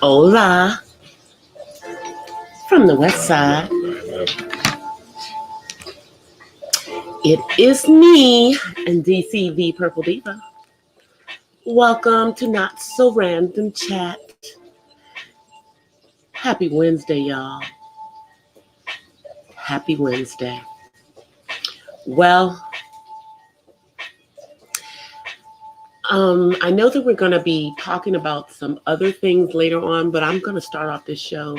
Hola, from the west side. It is me and DC the Purple Diva. Welcome to Not So Random Chat. Happy Wednesday, y'all. Happy Wednesday. Well, I know that we're going to be talking about some other things later on, but I'm going to start off this show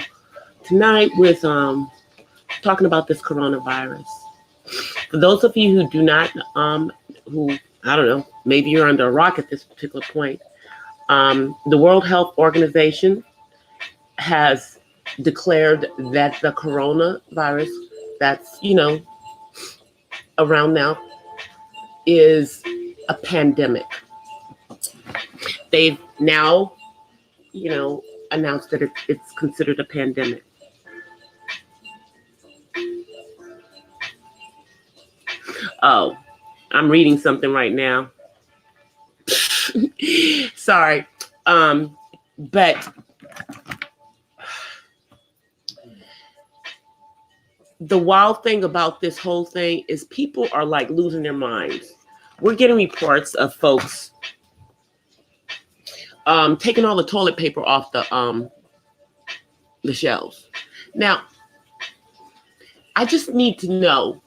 tonight with talking about this coronavirus. For those of you who do not, who, I don't know, maybe you're under a rock at this particular point, the World Health Organization has declared that the coronavirus that's, around now is a pandemic. They've now, announced that it's considered a pandemic. Oh, I'm reading something right now. Sorry. But the wild thing about this whole thing is people are like losing their minds. We're getting reports of folks taking all the toilet paper off the shelves. Now, I just need to know,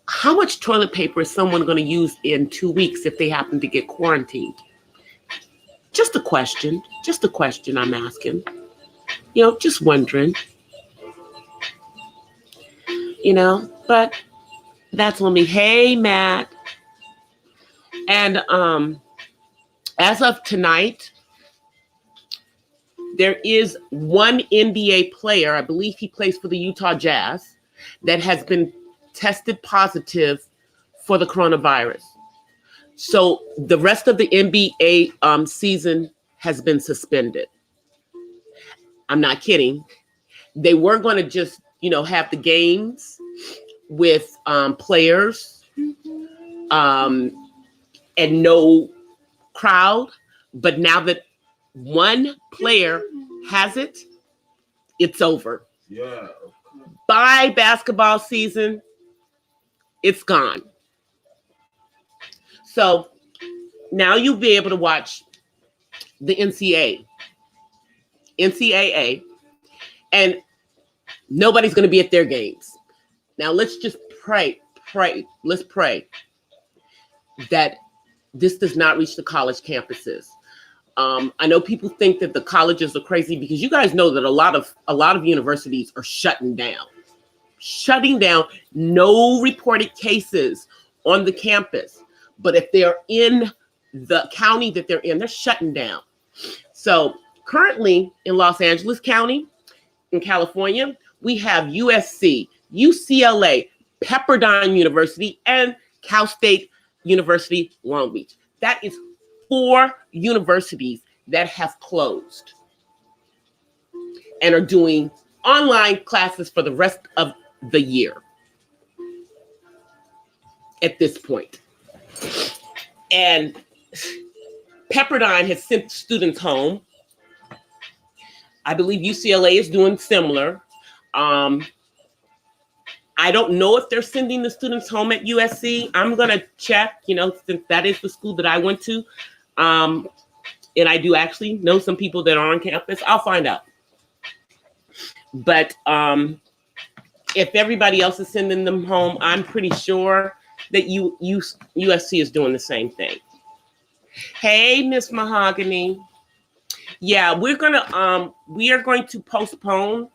how much toilet paper is someone going to use in 2 weeks if they happen to get quarantined? Just a question I'm asking. Just wondering. But that's on me. Hey, Matt. And as of tonight, there is one NBA player, I believe he plays for the Utah Jazz, that has been tested positive for the coronavirus. So the rest of the NBA season has been suspended. I'm not kidding. They were going to just, have the games with players and no crowd. But now that one player has it, it's over. Yeah. Bye, basketball season. It's gone. So now you'll be able to watch the NCAA, and nobody's going to be at their games. Now let's just pray. Let's pray that this does not reach the college campuses. I know people think that the colleges are crazy because you guys know that a lot of universities are shutting down. No reported cases on the campus. But if they're in the county that they're in, they're shutting down. So currently in Los Angeles County, in California, we have USC, UCLA, Pepperdine University, and Cal State University, Long Beach. That is 4 universities that have closed and are doing online classes for the rest of the year at this point. And Pepperdine has sent students home. I believe UCLA is doing similar. I don't know if they're sending the students home at USC. I'm going to check, since that is the school that I went to. And I do actually know some people that are on campus. I'll find out. But if everybody else is sending them home, I'm pretty sure that USC is doing the same thing. Hey, Miss Mahogany. Yeah, we are going to postpone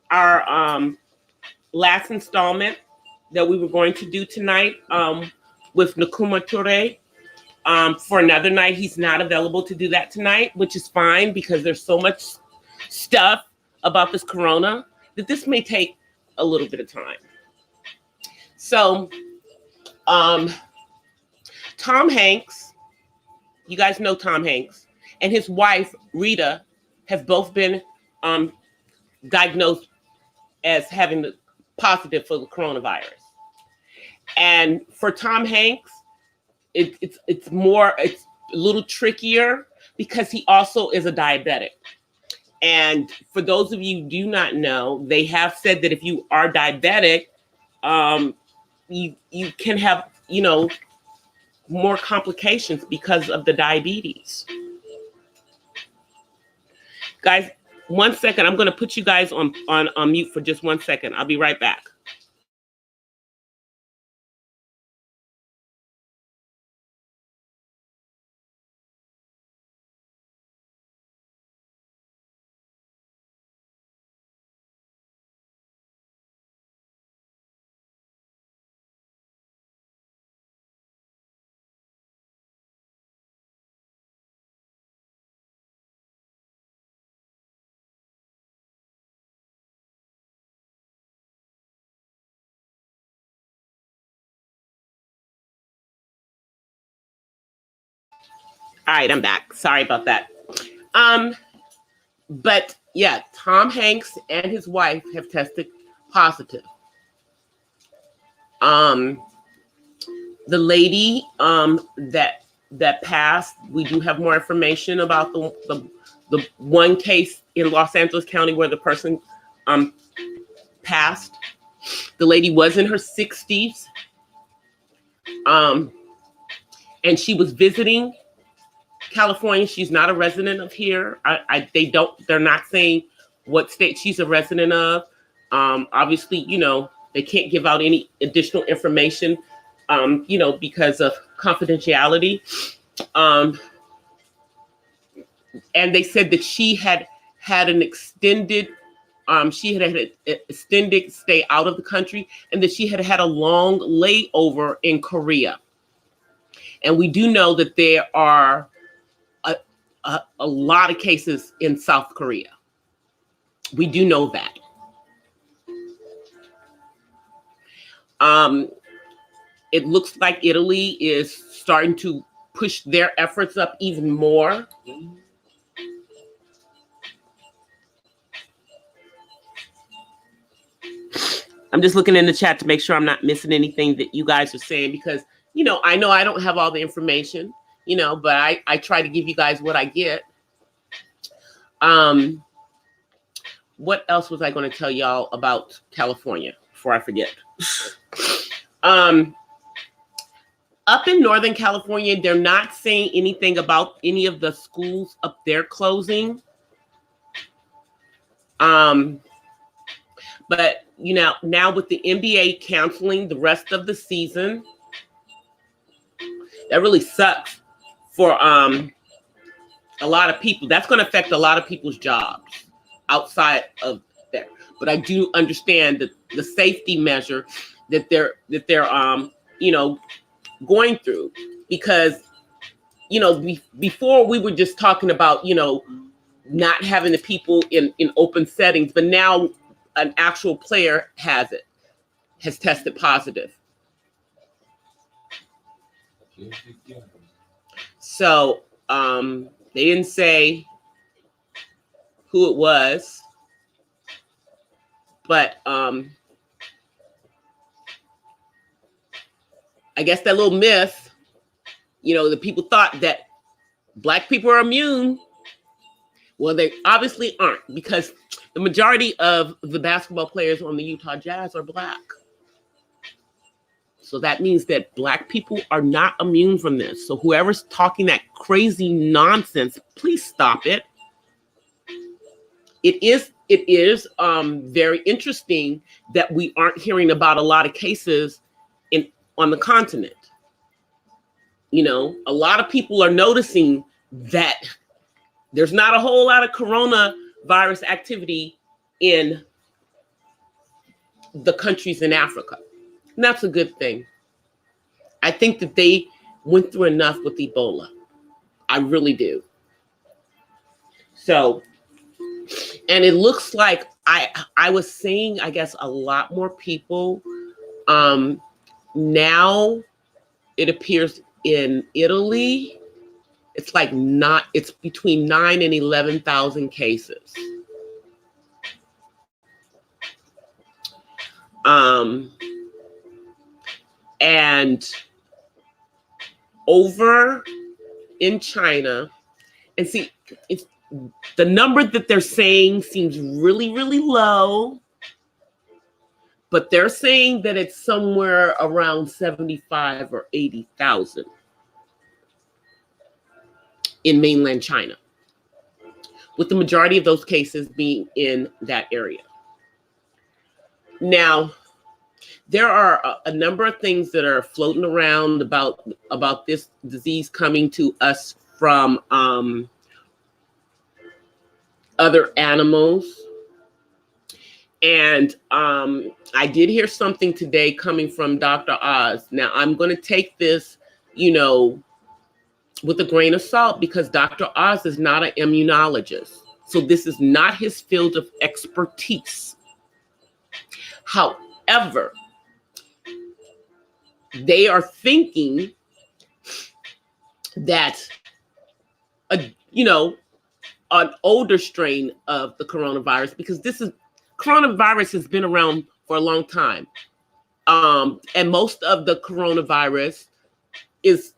our last installment that we were going to do tonight with Nkrumah Toure for another night. He's not available to do that tonight, which is fine because there's so much stuff about this corona that this may take a little bit of time. So Tom Hanks, you guys know Tom Hanks, and his wife, Rita, have both been diagnosed as having the positive for the coronavirus. And for Tom Hanks, it's a little trickier because he also is a diabetic. And for those of you who do not know, they have said that if you are diabetic, you can have, more complications because of the diabetes. Guys, 1 second. I'm going to put you guys on mute for just 1 second. I'll be right back. All right, I'm back. Sorry about that. But yeah, Tom Hanks and his wife have tested positive. The lady that passed, we do have more information about the one case in Los Angeles County where the person passed. The lady was in her 60s. And she was visiting California. She's not a resident of here. They're not saying what state she's a resident of. Obviously, they can't give out any additional information, because of confidentiality. And they said that she had an extended, she had an extended stay out of the country, and that she had a long layover in Korea. And we do know that there are a lot of cases in South Korea. We do know that. It looks like Italy is starting to push their efforts up even more. I'm just looking in the chat to make sure I'm not missing anything that you guys are saying, because, I know I don't have all the information, but I try to give you guys what I get. What else was I going to tell y'all about California before I forget? Up in Northern California, they're not saying anything about any of the schools up there closing. But now with the NBA canceling the rest of the season, that really sucks for a lot of people. That's going to affect a lot of people's jobs outside of there. But I do understand that the safety measure that they're going through, because before we were just talking about not having the people in open settings, but now an actual player has tested positive. So they didn't say who it was, but I guess that little myth, the people thought that Black people are immune. Well, they obviously aren't, because the majority of the basketball players on the Utah Jazz are Black. So that means that Black people are not immune from this. So whoever's talking that crazy nonsense, please stop it. It is very interesting that we aren't hearing about a lot of cases on the continent. A lot of people are noticing that there's not a whole lot of coronavirus activity in the countries in Africa. And that's a good thing. I think that they went through enough with Ebola. I really do. So, and it looks like I was seeing, I guess, a lot more people. Now it appears in Italy, it's between 9,000 and 11,000 cases. And over in China, and see, the number that they're saying seems really, really low, but they're saying that it's somewhere around 75 or 80,000 in mainland China, with the majority of those cases being in that area. Now, there are a number of things that are floating around about this disease coming to us from other animals. And I did hear something today coming from Dr. Oz. Now, I'm going to take this, with a grain of salt, because Dr. Oz is not an immunologist. So this is not his field of expertise. However, they are thinking that, an older strain of the coronavirus, because coronavirus has been around for a long time. And most of the coronavirus is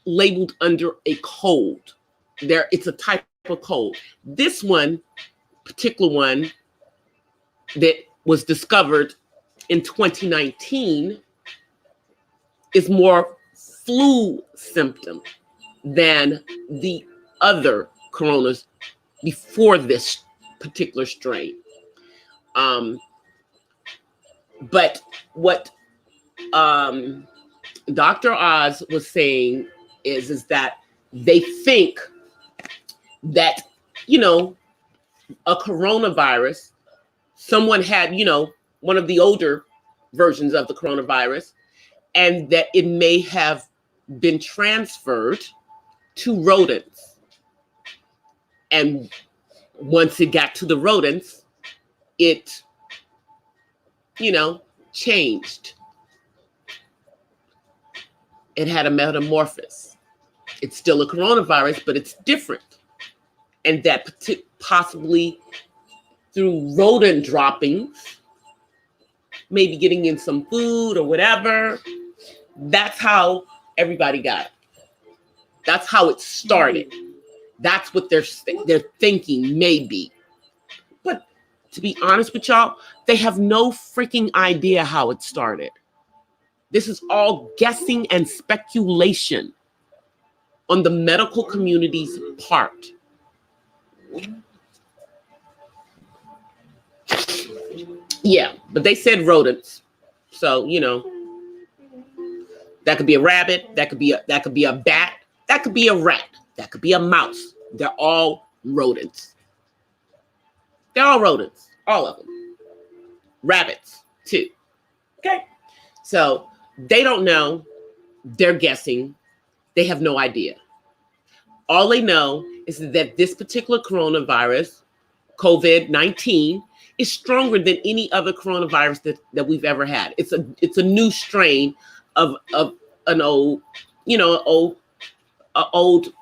labeled under a cold. It's a type of cold. This particular one that was discovered in 2019 is more flu symptom than the other coronas before this particular strain. But what Dr. Oz was saying is that they think that, a coronavirus, someone had, one of the older versions of the coronavirus, and that it may have been transferred to rodents. And once it got to the rodents, it, changed. It had a metamorphosis. It's still a coronavirus, but it's different. And that possibly through rodent droppings, maybe getting in some food or whatever, that's how everybody got it. That's how it started. That's what they're thinking, maybe. But to be honest with y'all, they have no freaking idea how it started. This is all guessing and speculation on the medical community's part. Yeah, but they said rodents. So, that could be a rabbit, that could be a bat, that could be a rat, that could be a mouse. They're all rodents. They're all rodents, all of them. Rabbits, too. Okay? So they don't know. They're guessing. They have no idea. All they know is that this particular coronavirus, COVID-19, is stronger than any other coronavirus that we've ever had. It's a new strain of an old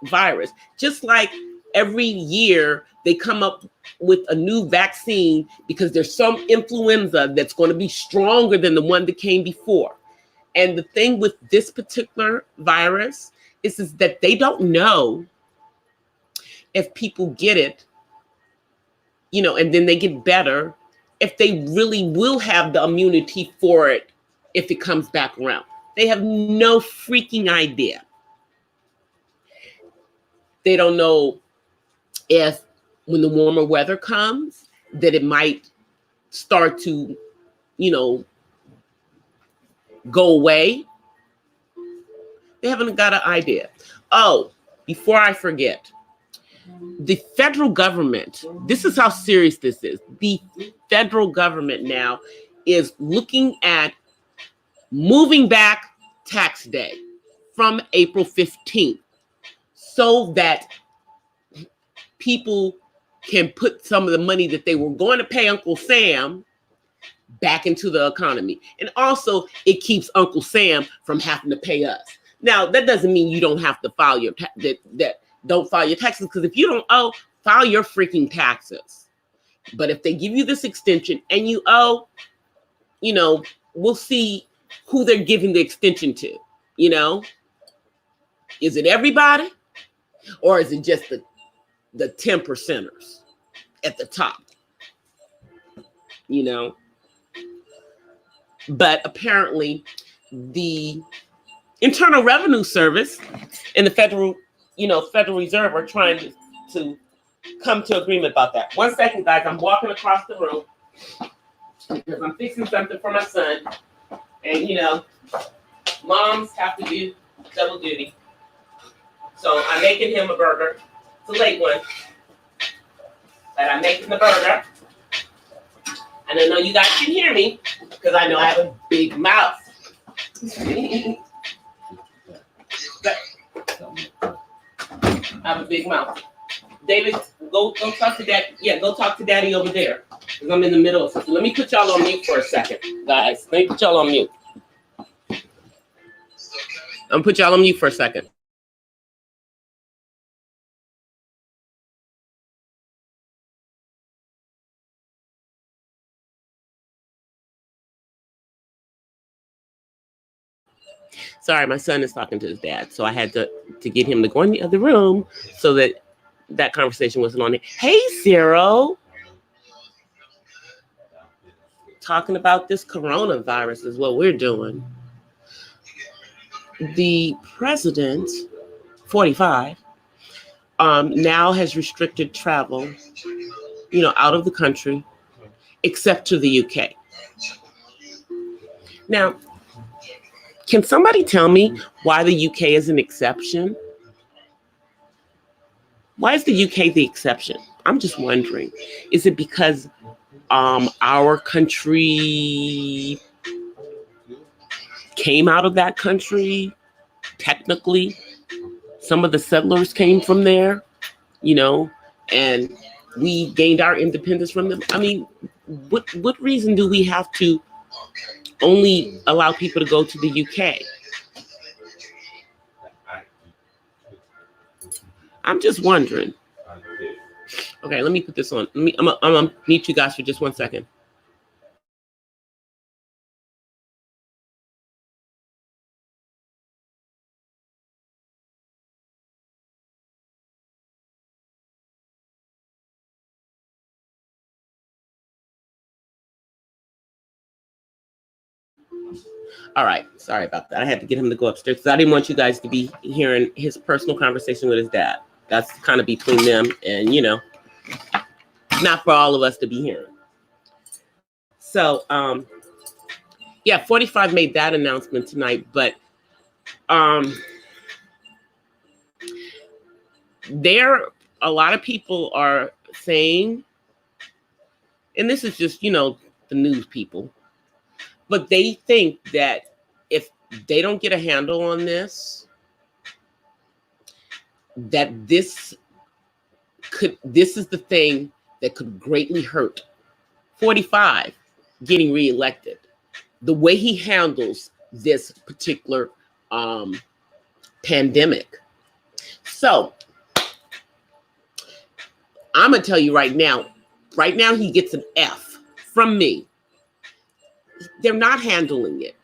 virus. Just like every year they come up with a new vaccine because there's some influenza that's going to be stronger than the one that came before. And the thing with this particular virus is that they don't know if people get it, and then they get better, if they really will have the immunity for it if it comes back around. They have no freaking idea. They don't know if when the warmer weather comes, that it might start to, go away. They haven't got an idea. Oh, before I forget, the federal government, this is how serious this is. The federal government now is looking at moving back tax day from April 15th so that people can put some of the money that they were going to pay Uncle Sam back into the economy. And also it keeps Uncle Sam from having to pay us. Now, that doesn't mean you don't have to file your don't file your taxes, because if you don't owe, file your freaking taxes. But if they give you this extension and you owe, we'll see who they're giving the extension to. Is it everybody, or is it just the the 10%ers at the top, But apparently the Internal Revenue Service and the Federal Reserve are trying to come to agreement about that. 1 second, guys. I'm walking across the room because I'm fixing something for my son. And, moms have to do double duty. So I'm making him a burger. It's a late one. But I'm making the burger. And I know you guys can hear me because I know I have a big mouth. I have a big mouth. David, go talk to Daddy. Yeah, go talk to Daddy over there. Because I'm in the middle of something. Let me put y'all on mute for a second, guys. Let me put y'all on mute. I'm going to put y'all on mute for a second. Sorry, my son is talking to his dad, so I had to get him to go in the other room so that conversation wasn't on it. Hey, Cyril. Talking about this coronavirus is what we're doing. The president, 45, now has restricted travel, out of the country, except to the UK. Now, can somebody tell me why the UK is an exception? Why is the UK the exception? I'm just wondering. Is it because our country came out of that country? Technically, some of the settlers came from there, and we gained our independence from them. I mean, what reason do we have to only allow people to go to the UK? I'm just wondering. Okay, let me put this on. I'm gonna mute you guys for just 1 second. All right, sorry about that. I had to get him to go upstairs because I didn't want you guys to be hearing his personal conversation with his dad. That's kind of between them and, not for all of us to be hearing. So, 45 made that announcement tonight, but a lot of people are saying, and this is just, the news people, but they think that if they don't get a handle on this, that this is the thing that could greatly hurt 45 getting reelected. The way he handles this particular pandemic. So I'm gonna tell you right now he gets an F from me. They're not handling it.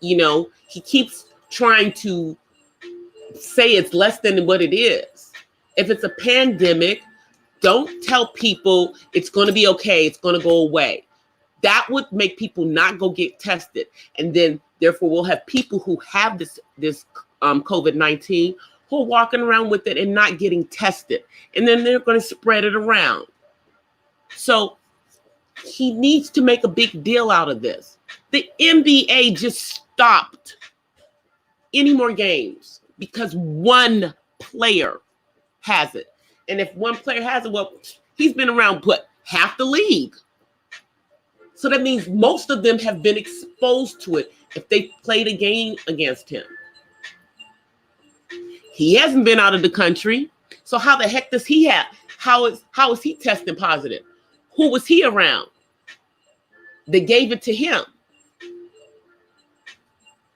He keeps trying to say it's less than what it is. If it's a pandemic, don't tell people it's going to be okay, it's going to go away. That would make people not go get tested. And then, therefore, we'll have people who have this COVID-19 who are walking around with it and not getting tested. And then they're going to spread it around. So he needs to make a big deal out of this. The NBA just stopped any more games because one player has it. And if one player has it, well, he's been around, half the league. So that means most of them have been exposed to it if they played a game against him. He hasn't been out of the country. So how the heck does he have? How is he testing positive? Who was he around? They gave it to him.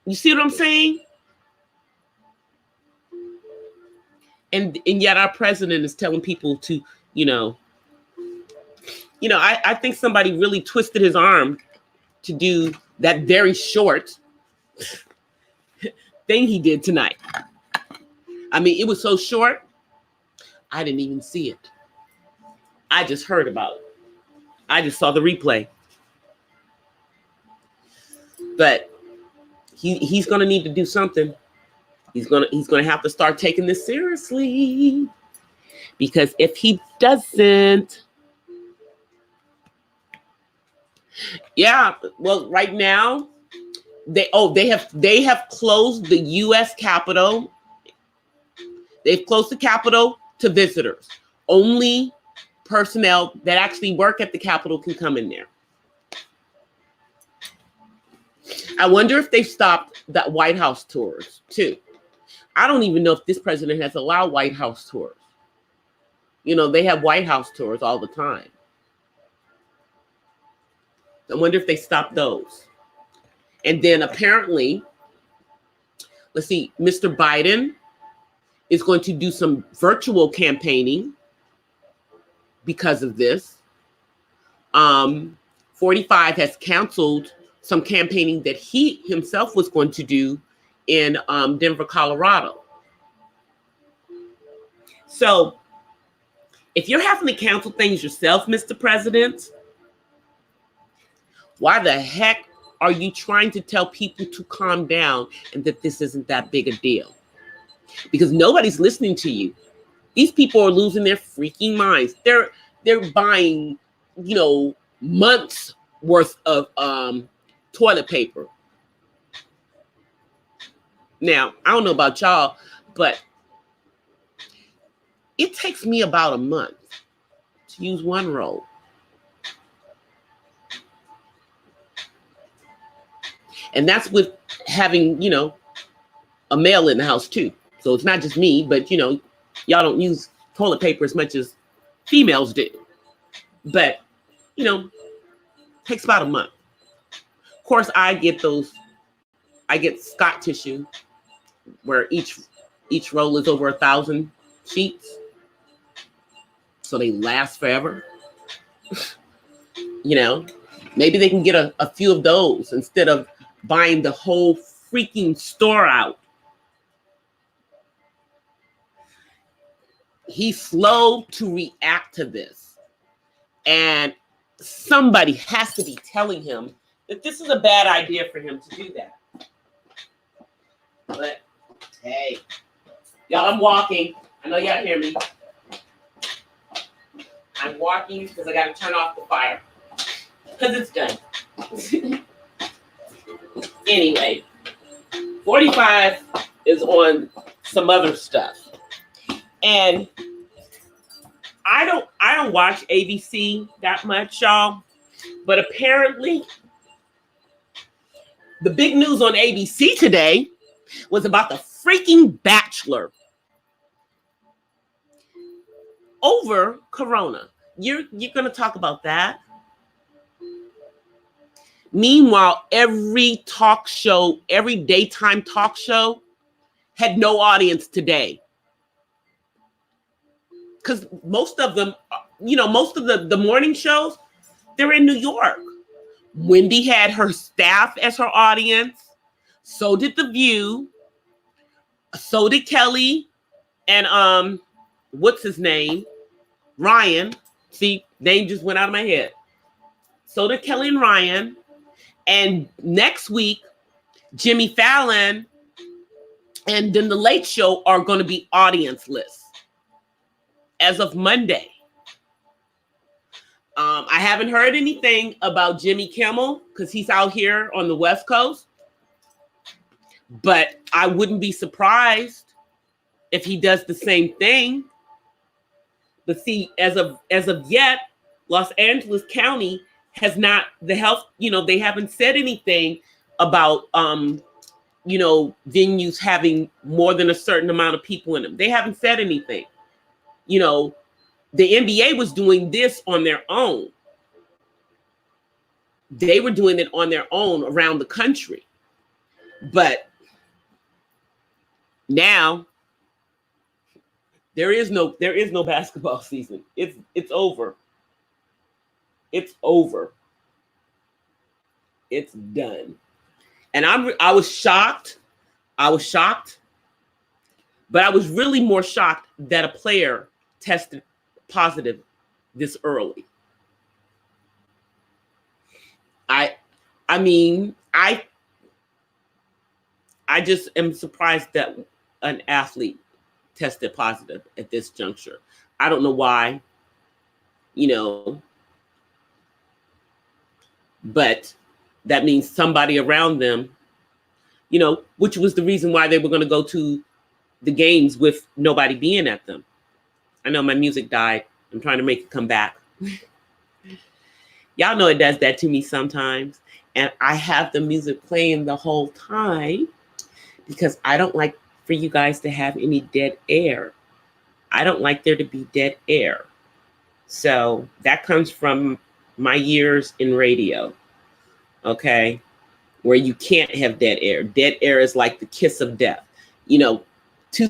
You see what I'm saying? And yet our president is telling people to, I think somebody really twisted his arm to do that very short thing he did tonight. I mean, it was so short I didn't even see it. I just heard about it. I just saw the replay. But he's going to need to do something. He's going to have to start taking this seriously, because if he doesn't, yeah, well, right now they have closed the U.S. Capitol. They've closed the Capitol to visitors. Only personnel that actually work at the Capitol can come in there. I wonder if they've stopped that White House tours too. I don't even know if this president has allowed White House tours. You know, they have White House tours all the time. I wonder if they stopped those. And then apparently, let's see, Mr. Biden is going to do some virtual campaigning because of this. 45 has canceled some campaigning that he himself was going to do in Denver, Colorado. So if you're having to cancel things yourself, Mr. President, why the heck are you trying to tell people to calm down and that this isn't that big a deal? Because nobody's listening to you. These people are losing their freaking minds. They're buying, you know, months worth of toilet paper. Now, I don't know about y'all, but it takes me about a month to use one roll. And that's with having, you know, a male in the house too. So it's not just me, but, you know, y'all don't use toilet paper as much as females do. But, you know, takes about a month. Of course, I get Scott tissue where each roll is over 1,000 sheets. So they last forever. You know, maybe they can get a few of those instead of buying the whole freaking store out. He's slow to react to this. And somebody has to be telling him that this is a bad idea for him to do that. But, hey, y'all, I'm walking. I know y'all hear me. I'm walking because I got to turn off the fire. Because it's done. Anyway, 45 is on some other stuff. And I don't watch ABC that much, y'all. But apparently, the big news on ABC today was about the freaking Bachelor over Corona. You're going to talk about that? Meanwhile, every talk show, every daytime talk show had no audience today. Because most of them, you know, most of the morning shows, they're in New York. Wendy had her staff as her audience. So did The View. So did Kelly. And what's his name? Ryan. See, name just went out of my head. So did Kelly and Ryan. And next week, Jimmy Fallon and then The Late Show are going to be audience-less as of Monday. I haven't heard anything about Jimmy Kimmel because he's out here on the West Coast. But I wouldn't be surprised if he does the same thing. But see, as of yet, Los Angeles County has not, the health, you know, they haven't said anything about, you know, venues having more than a certain amount of people in them. They haven't said anything. You know, the NBA was doing this on their own. They were doing it on their own around the country. But now there is no basketball season. It's over. It's over. It's done. And I was shocked. But I was really more shocked that a player tested positive this early. I mean, I just am surprised that an athlete tested positive at this juncture. I don't know why, but that means somebody around them, which was the reason why they were going to go to the games with nobody being at them. I know my music died. I'm trying to make it come back. Y'all know it does that to me sometimes. And I have the music playing the whole time because I don't like for you guys to have any dead air. I don't like there to be dead air. So that comes from my years in radio, okay, where you can't have dead air. Dead air is like the kiss of death. 2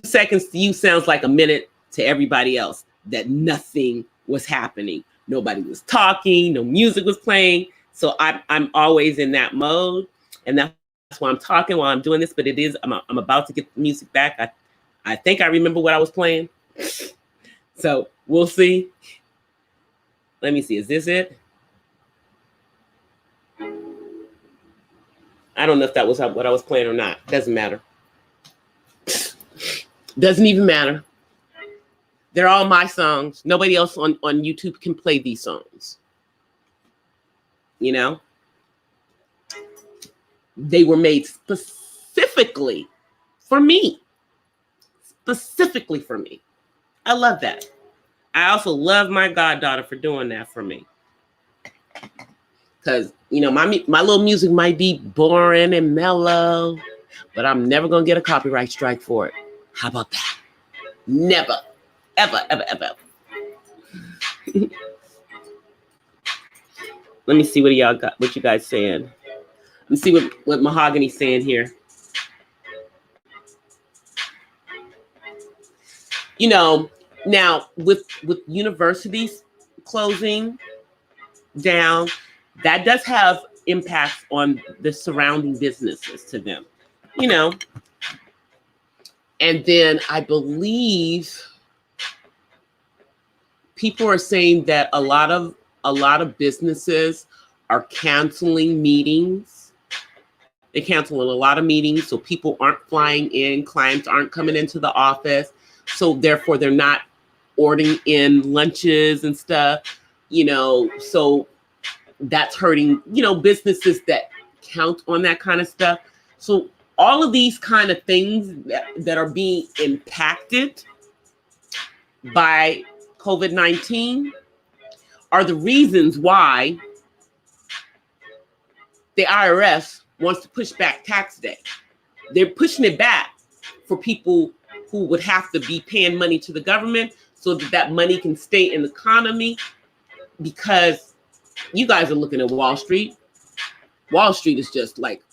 seconds to you sounds like a minute to everybody else that nothing was happening. Nobody was talking, no music was playing. So I'm always in that mode. And that's why I'm talking while I'm doing this, but I'm about to get the music back. I think I remember what I was playing. So we'll see. Let me see, is this it? I don't know if that was what I was playing or not. Doesn't matter. Doesn't even matter. They're all my songs. Nobody else on YouTube can play these songs. They were made specifically for me. Specifically for me. I love that. I also love my goddaughter for doing that for me. Because, my little music might be boring and mellow, but I'm never going to get a copyright strike for it. How about that? Never. Ever, ever, ever. Let me see what you guys saying. Let me see what Mahogany's saying here. Now with universities closing down, that does have impacts on the surrounding businesses to them, And then I believe people are saying that a lot of businesses are canceling meetings. They're canceling a lot of meetings, so people aren't flying in, clients aren't coming into the office, so therefore they're not ordering in lunches and stuff, so that's hurting, businesses that count on that kind of stuff. So all of these kind of things that are being impacted by COVID-19 are the reasons why the IRS wants to push back tax day. They're pushing it back for people who would have to be paying money to the government so that money can stay in the economy, because you guys are looking at Wall Street. Wall Street is just like,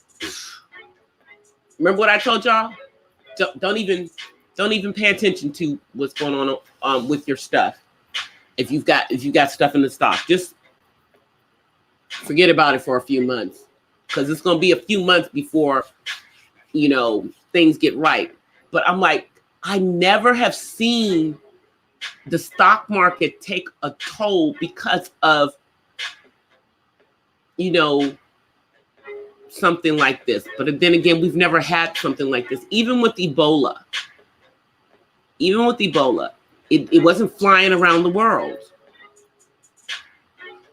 remember what I told y'all? Don't even pay attention to what's going on with your stuff. If you've got stuff in the stock, just forget about it for a few months, because it's going to be a few months before things get right. But I'm like, I never have seen the stock market take a toll because of something like this. But then again, we've never had something like this. Even with Ebola, it wasn't flying around the world.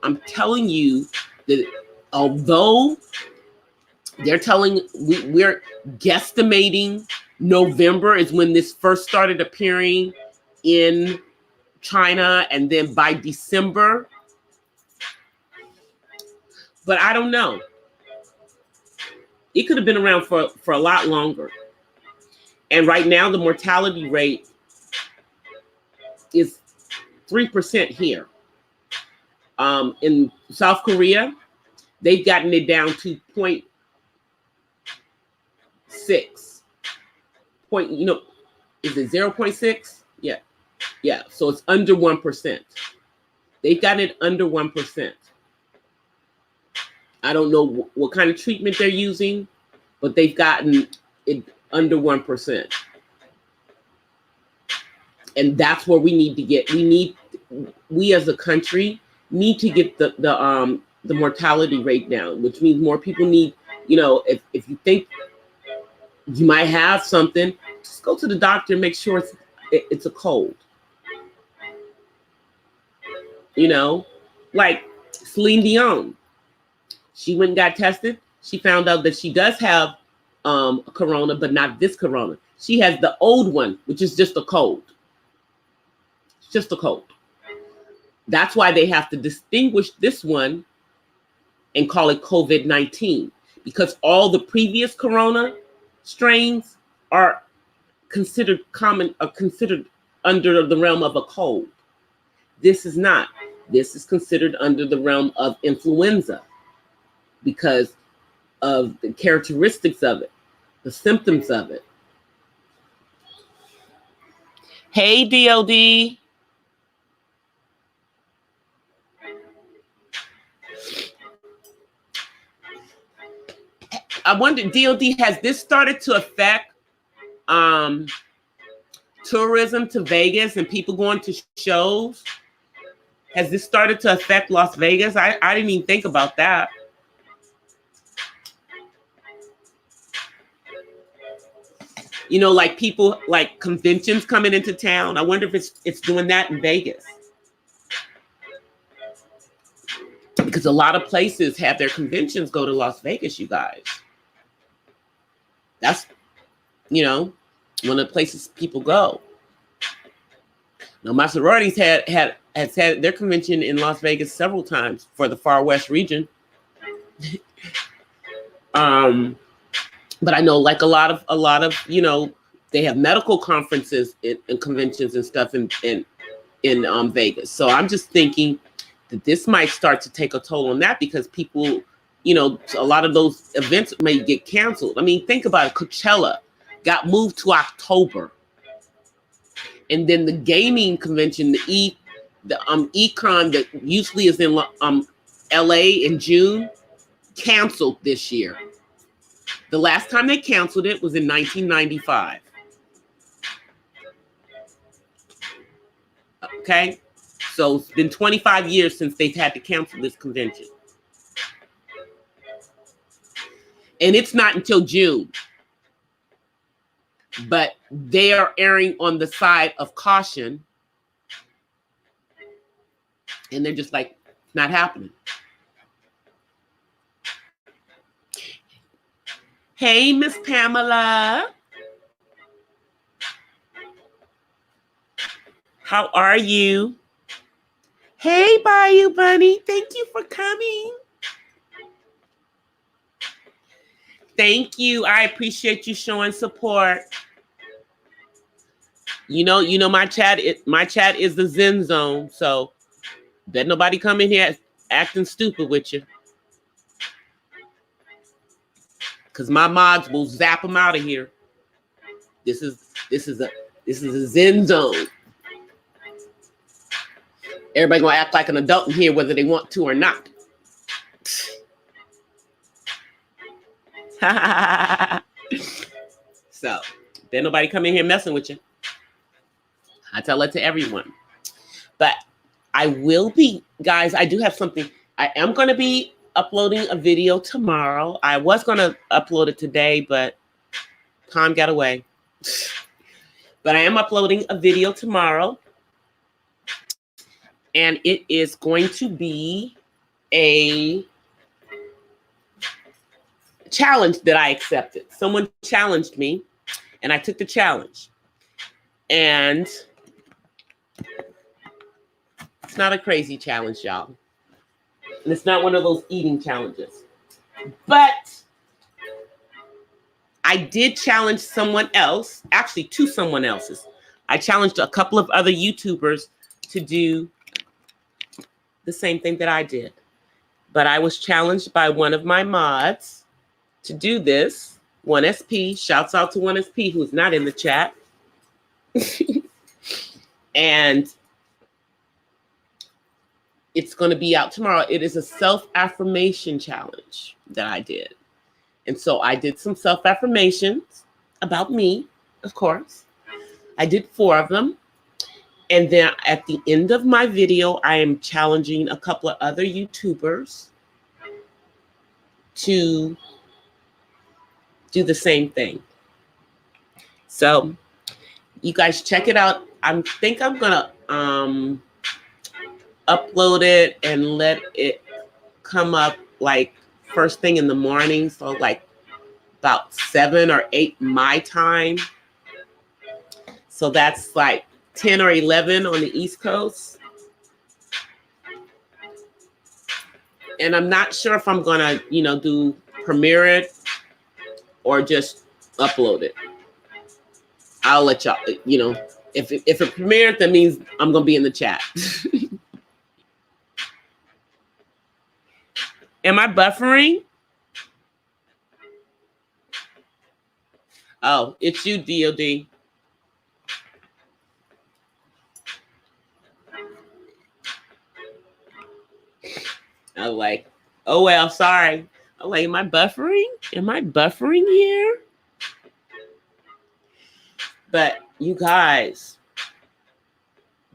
I'm telling you that although they're we're guesstimating November is when this first started appearing in China, and then by December, but I don't know. It could have been around for a lot longer. And right now, the mortality rate is 3% here. In South Korea, they've gotten it down to 0.6. Is it 0.6? Yeah. So it's under 1%. They've gotten it under 1%. I don't know what kind of treatment they're using, but they've gotten it under 1%. And that's where we need to get. We as a country need to get the mortality rate down, which means more people need, if you think you might have something, just go to the doctor and make sure it's a cold. Like Celine Dion, she went and got tested. She found out that she does have corona, but not this corona. She has the old one, which is just a cold. It's just a cold. That's why they have to distinguish this one and call it COVID-19, because all the previous corona strains are considered under the realm of a cold. This is not. This is considered under the realm of influenza because of the characteristics of it, the symptoms of it. Hey, DOD. I wonder, DOD, has this started to affect tourism to Vegas and people going to shows? Has this started to affect Las Vegas? I didn't even think about that. Like people, like conventions coming into town. I wonder if it's doing that in Vegas. Because a lot of places have their conventions go to Las Vegas, you guys. That's, one of the places people go. Now, my sororities had their convention in Las Vegas several times for the Far West region. But I know, like a lot of they have medical conferences and conventions and stuff in Vegas. So I'm just thinking that this might start to take a toll on that because people, a lot of those events may get canceled. I mean, think about it. Coachella got moved to October. And then the gaming convention, the Econ that usually is in LA in June, canceled this year. The last time they canceled it was in 1995. Okay? So it's been 25 years since they've had to cancel this convention. And it's not until June. But they are erring on the side of caution. And they're just like, not happening. Hey, Miss Pamela. How are you? Hey, Bayou Bunny. Thank you for coming. Thank you. I appreciate you showing support. My chat is the Zen zone. So bet nobody come in here acting stupid with you. Because my mods will zap them out of here. This is a Zen zone. Everybody gonna act like an adult in here, whether they want to or not. So, then nobody come in here messing with you. I tell it to everyone. But I will be, guys, I do have something. I am going to be uploading a video tomorrow. I was going to upload it today, but time got away. But I am uploading a video tomorrow. And it is going to be a challenge that I accepted. Someone challenged me, and I took the challenge. And it's not a crazy challenge, y'all. And it's not one of those eating challenges. But I did challenge someone else, actually two someone else's. I challenged a couple of other YouTubers to do the same thing that I did. But I was challenged by one of my mods to do this. 1SP, shouts out to 1SP who's not in the chat. And it's going to be out tomorrow. It is a self-affirmation challenge that I did. And so I did some self-affirmations about me, of course. I did 4 of them. And then at the end of my video, I am challenging a couple of other YouTubers to do the same thing. So you guys check it out. I think I'm gonna upload it and let it come up like first thing in the morning. So like about 7 or 8 my time. So that's like 10 or 11 on the East Coast. And I'm not sure if I'm gonna, do premiere it or just upload it. I'll let y'all, if it premiered, that means I'm gonna be in the chat. Am I buffering? Oh, it's you, DOD. I was like, oh well, sorry. I'm like, am I buffering? Am I buffering here? But you guys,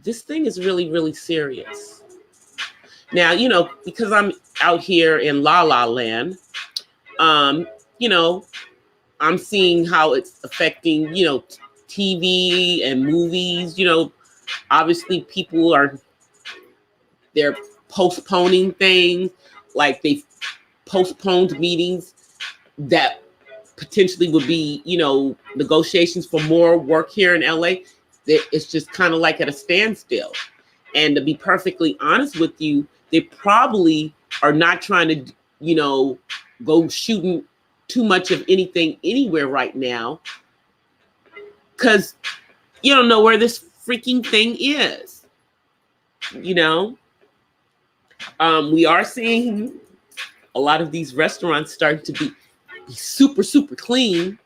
this thing is really, really serious. Now, because I'm out here in La La Land, I'm seeing how it's affecting, TV and movies. Obviously they're postponing things, like they postponed meetings that potentially would be, negotiations for more work here in LA. It's just kind of like at a standstill. And to be perfectly honest with you, they probably are not trying to, go shooting too much of anything anywhere right now, because you don't know where this freaking thing is. We are seeing a lot of these restaurants starting to be super, super clean.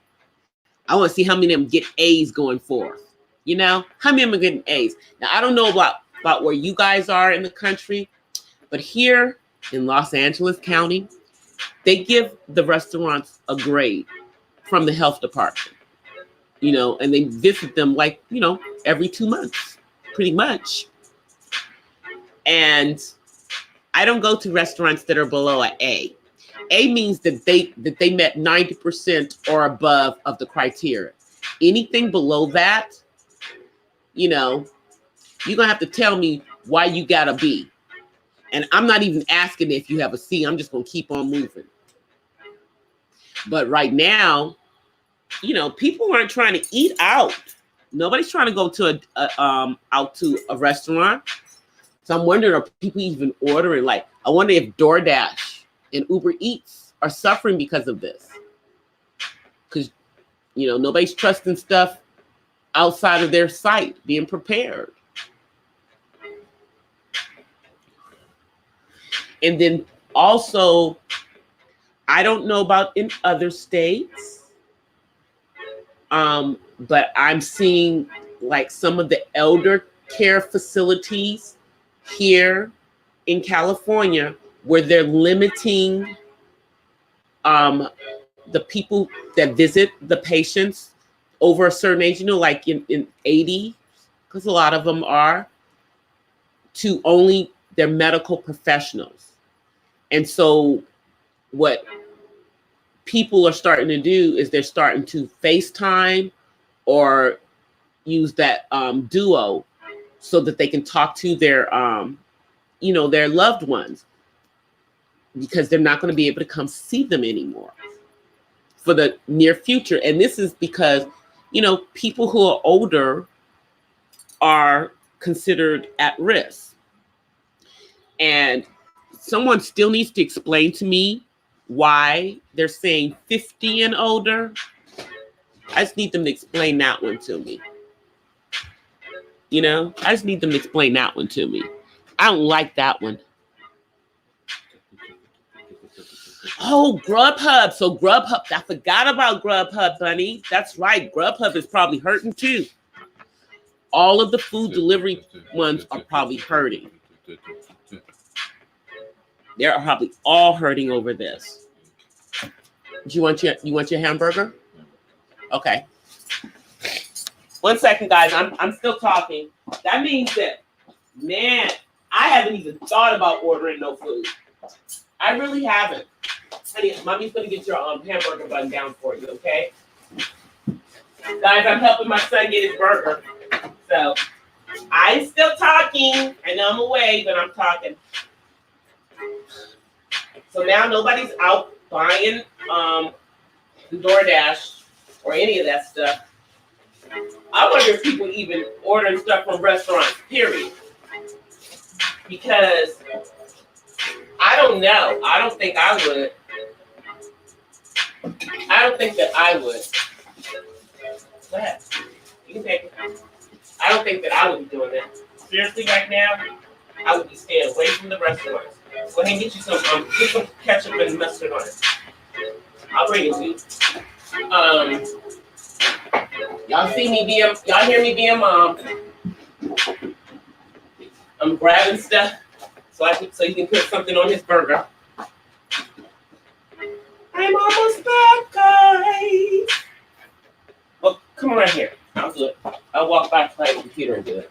I want to see how many of them get A's going forth. How many of them are getting A's? Now, I don't know about where you guys are in the country, but here in Los Angeles County, they give the restaurants a grade from the health department, and they visit them like, every 2 months, pretty much. And I don't go to restaurants that are below an A. A means that they met 90% or above of the criteria. Anything below that, you're gonna have to tell me why you got a B. And I'm not even asking if you have a C. I'm just gonna keep on moving. But right now, people aren't trying to eat out. Nobody's trying to go to out to a restaurant. So I'm wondering, are people even ordering? Like, I wonder if DoorDash and Uber Eats are suffering because of this. Because, nobody's trusting stuff outside of their site, being prepared. And then also, I don't know about in other states, but I'm seeing like some of the elder care facilities here in California where they're limiting the people that visit the patients over a certain age, like in 80, because a lot of them are, to only their medical professionals. And so what people are starting to do is they're starting to FaceTime or use that Duo so that they can talk to their, their loved ones, because they're not going to be able to come see them anymore for the near future. And this is because, people who are older are considered at risk. And someone still needs to explain to me why they're saying 50 and older. I just need them to explain that one to me. I just need them to explain that one to me. I don't like that one. Oh, Grubhub. So Grubhub, I forgot about Grubhub, Bunny. That's right. Grubhub is probably hurting too. All of the food delivery ones are probably hurting. They're probably all hurting over this. Do you want your hamburger? Okay. 1 second, guys. I'm still talking. That means that, man, I haven't even thought about ordering no food. I really haven't. Honey, mommy's gonna get your hamburger bun down for you, okay? Guys, I'm helping my son get his burger. So I'm still talking. I know I'm away, but I'm talking. So now nobody's out buying DoorDash or any of that stuff. I wonder if people even ordering stuff from restaurants, period. Because I don't know. I don't think I would. I don't think that I would. Go ahead. You can take it. I don't think that I would be doing that. Seriously, right now, I would be staying away from the restaurants. Go ahead and get some ketchup and mustard on it. I'll bring it to you. Y'all hear me being mom. I'm grabbing stuff so you can put something on his burger. I'm almost back, guys. Well, come around here. I'll do it. I'll walk back to my computer and do it.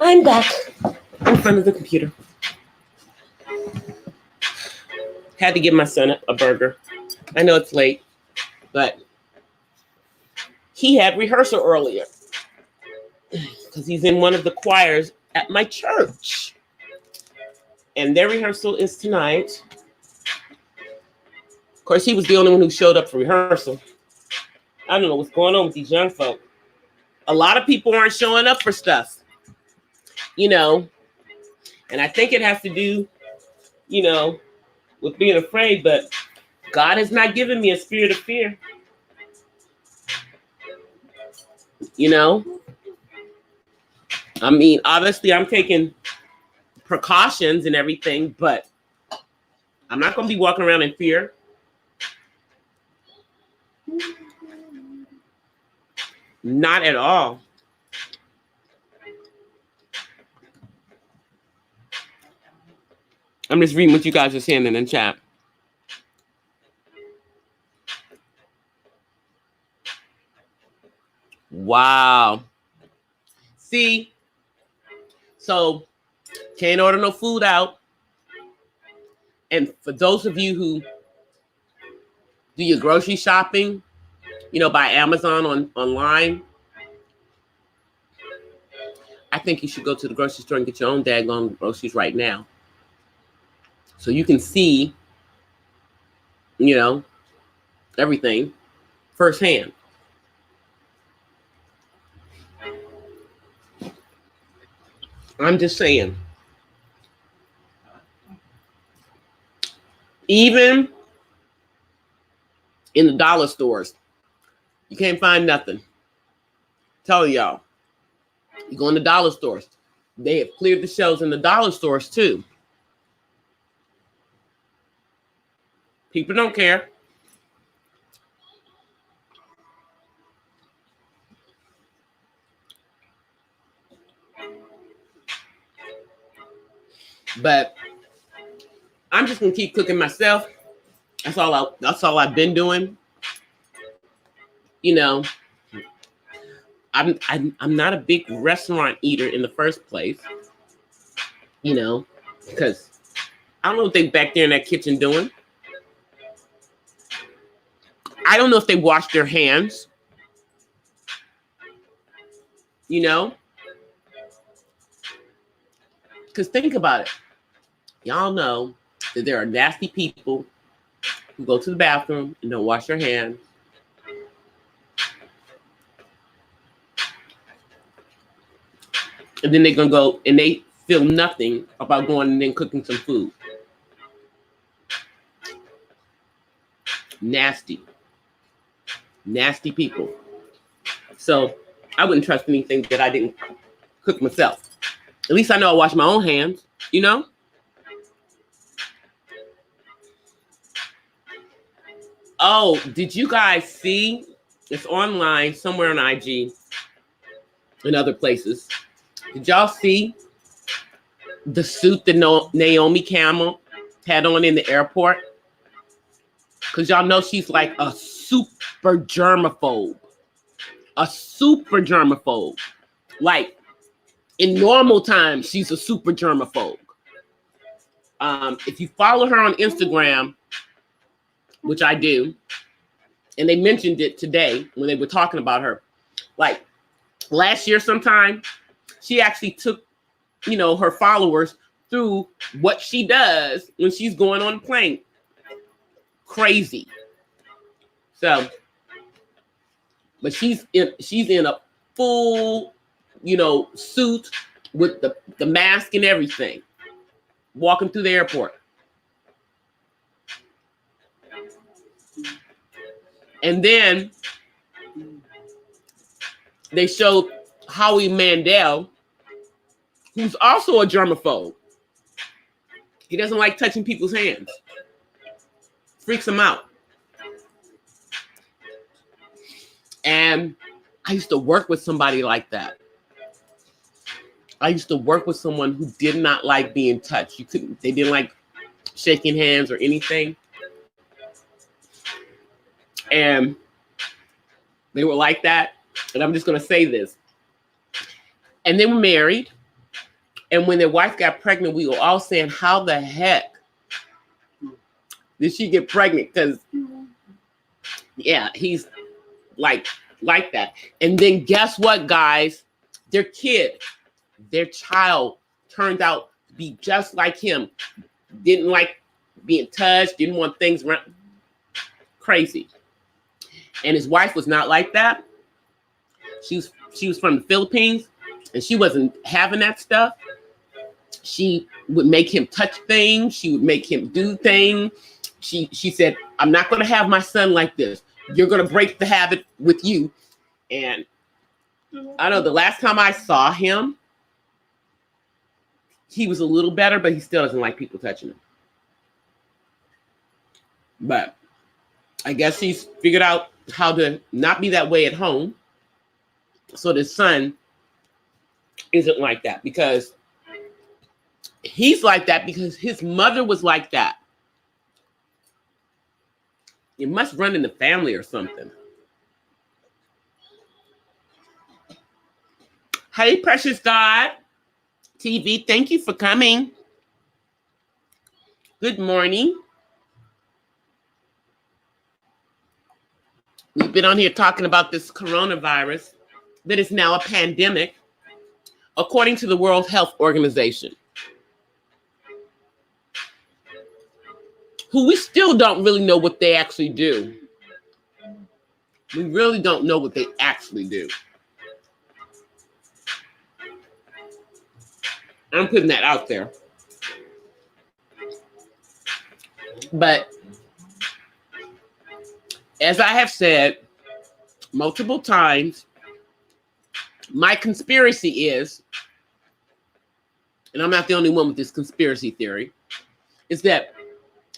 I'm back in front of the computer. Had to give my son a burger. I know it's late, but he had rehearsal earlier because he's in one of the choirs at my church. And their rehearsal is tonight. Of course, he was the only one who showed up for rehearsal. I don't know what's going on with these young folk. A lot of people aren't showing up for stuff, you know, and I think it has to do, you know, with being afraid, but God has not given me a spirit of fear. You know, I mean, obviously I'm taking precautions and everything, but I'm not going to be walking around in fear. Not at all. I'm just reading what you guys are saying in the chat. Wow. See? So, can't order no food out. And for those of you who do your grocery shopping, you know, by Amazon online, I think you should go to the grocery store and get your own daggone groceries right now. So you can see, you know, everything firsthand. I'm just saying. Even in the dollar stores, you can't find nothing. Tell y'all. You go in the dollar stores. They have cleared the shelves in the dollar stores too. People don't care. But I'm just gonna keep cooking myself. That's all I've been doing. You know, I'm not a big restaurant eater in the first place. You know, because I don't know what they back there in that kitchen doing. I don't know if they wash their hands. You know, because think about it. Y'all know that there are nasty people who go to the bathroom and don't wash their hands. And then they're going to go and they feel nothing about going and then cooking some food. Nasty. Nasty people. So I wouldn't trust anything that I didn't cook myself. At least I know I wash my own hands, you know? Oh, did you guys see? It's online somewhere on IG and other places. Did y'all see the suit that Naomi Campbell had on in the airport? Because y'all know she's like a super germaphobe. a super germaphobe. Like in normal times, she's a super germaphobe. If you follow her on Instagram, which I do, and they mentioned it today when they were talking about her, like last year sometime, she actually took, you know, her followers through what she does when she's going on a plane. Crazy. So, but she's in a full, you know, suit with the mask and everything, walking through the airport. And then they showed Howie Mandel, who's also a germaphobe. He doesn't like touching people's hands. Freaks him out. And I used to work with somebody like that. I used to work with someone who did not like being touched. They didn't like shaking hands or anything. And they were like that. And I'm just going to say this. And they were married. And when their wife got pregnant, we were all saying, how the heck did she get pregnant? Because, yeah, he's like that. And then guess what, guys? Their child turned out to be just like him. Didn't like being touched, didn't want things around. Crazy. And his wife was not like that. She was from the Philippines, and she wasn't having that stuff. She would make him touch things. She would make him do things. She said, I'm not going to have my son like this. You're going to break the habit with you. And I know the last time I saw him, he was a little better, but he still doesn't like people touching him. But I guess he's figured out how to not be that way at home. So the son isn't like that, because he's like that because his mother was like that. It must run in the family or something. Hey, Precious God TV, thank you for coming. Good morning. We've been on here talking about this coronavirus that is now a pandemic, according to the World Health Organization, who we still don't really know what they actually do. We really don't know what they actually do. I'm putting that out there. But as I have said multiple times, my conspiracy is, and I'm not the only one with this conspiracy theory, is that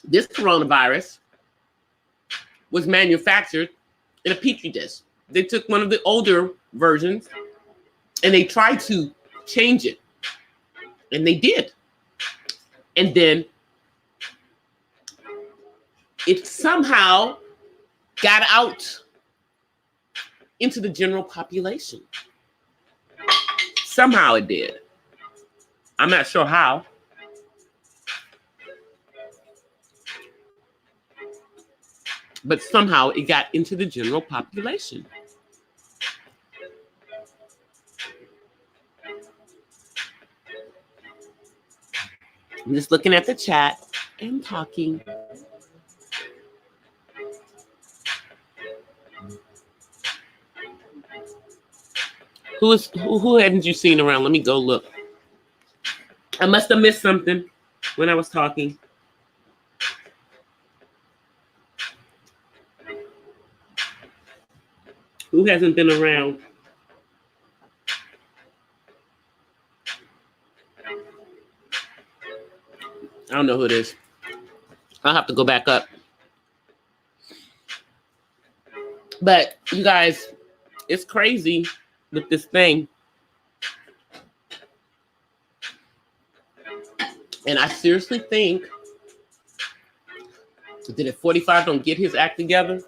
this coronavirus was manufactured in a petri dish. They took one of the older versions and they tried to change it. And they did. And then it somehow got out into the general population. Somehow it did. I'm not sure how. But somehow it got into the general population. I'm just looking at the chat and talking. Who hadn't you seen around? Let me go look. I must have missed something when I was talking. Who hasn't been around? I don't know who it is. I'll have to go back up. But you guys, it's crazy with this thing. And I seriously think that if 45 don't get his act together,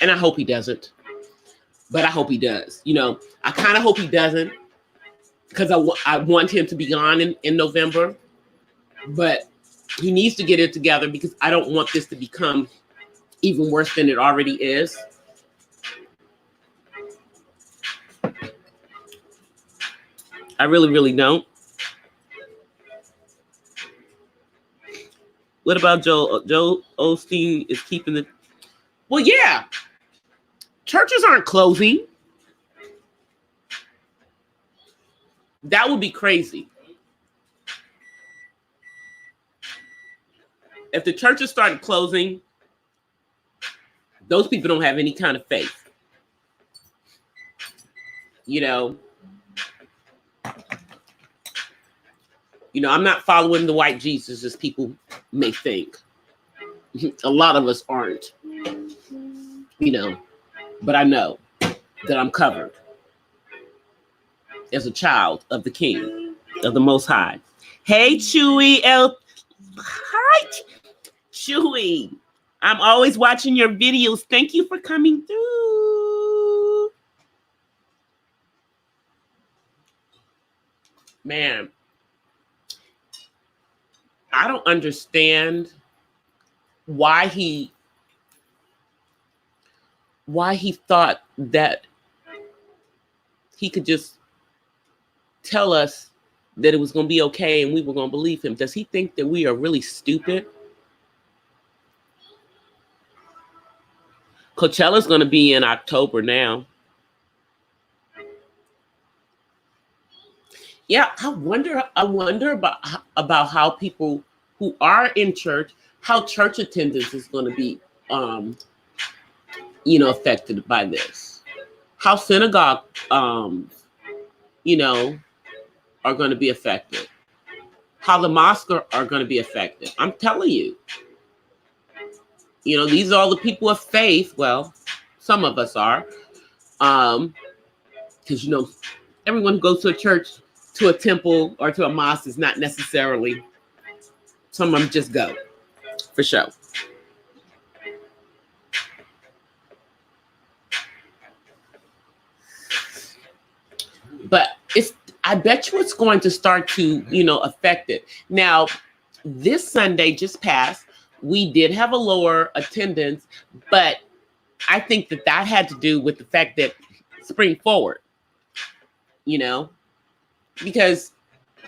and I hope he doesn't, but I hope he does. You know, I kind of hope he doesn't, because I want him to be gone in November, but he needs to get it together, because I don't want this to become even worse than it already is. I really, really don't. What about Joel? Joel Osteen is keeping the... Well, yeah. Churches aren't closing. That would be crazy. If the churches started closing, those people don't have any kind of faith. You know, I'm not following the white Jesus as people may think. A lot of us aren't, but I know that I'm covered as a child of the King, of the Most High. Hey, Chewy. Hi, Chewy. I'm always watching your videos. Thank you for coming through. Man, I don't understand why he thought that he could just tell us that it was going to be okay and we were going to believe him. Does he think that we are really stupid? Coachella's going to be in October now. Yeah, I wonder about how people who are in church, how church attendance is going to be, affected by this. How synagogue, are going to be affected. How the mosques are going to be affected. I'm telling you. These are all the people of faith. Well, some of us are. Because, everyone who goes to a church, to a temple, or to a mosque is not necessarily, some of them just go, for sure. But I bet you it's going to start to, affect it. Now, this Sunday just passed, we did have a lower attendance, but I think that had to do with the fact that spring forward, because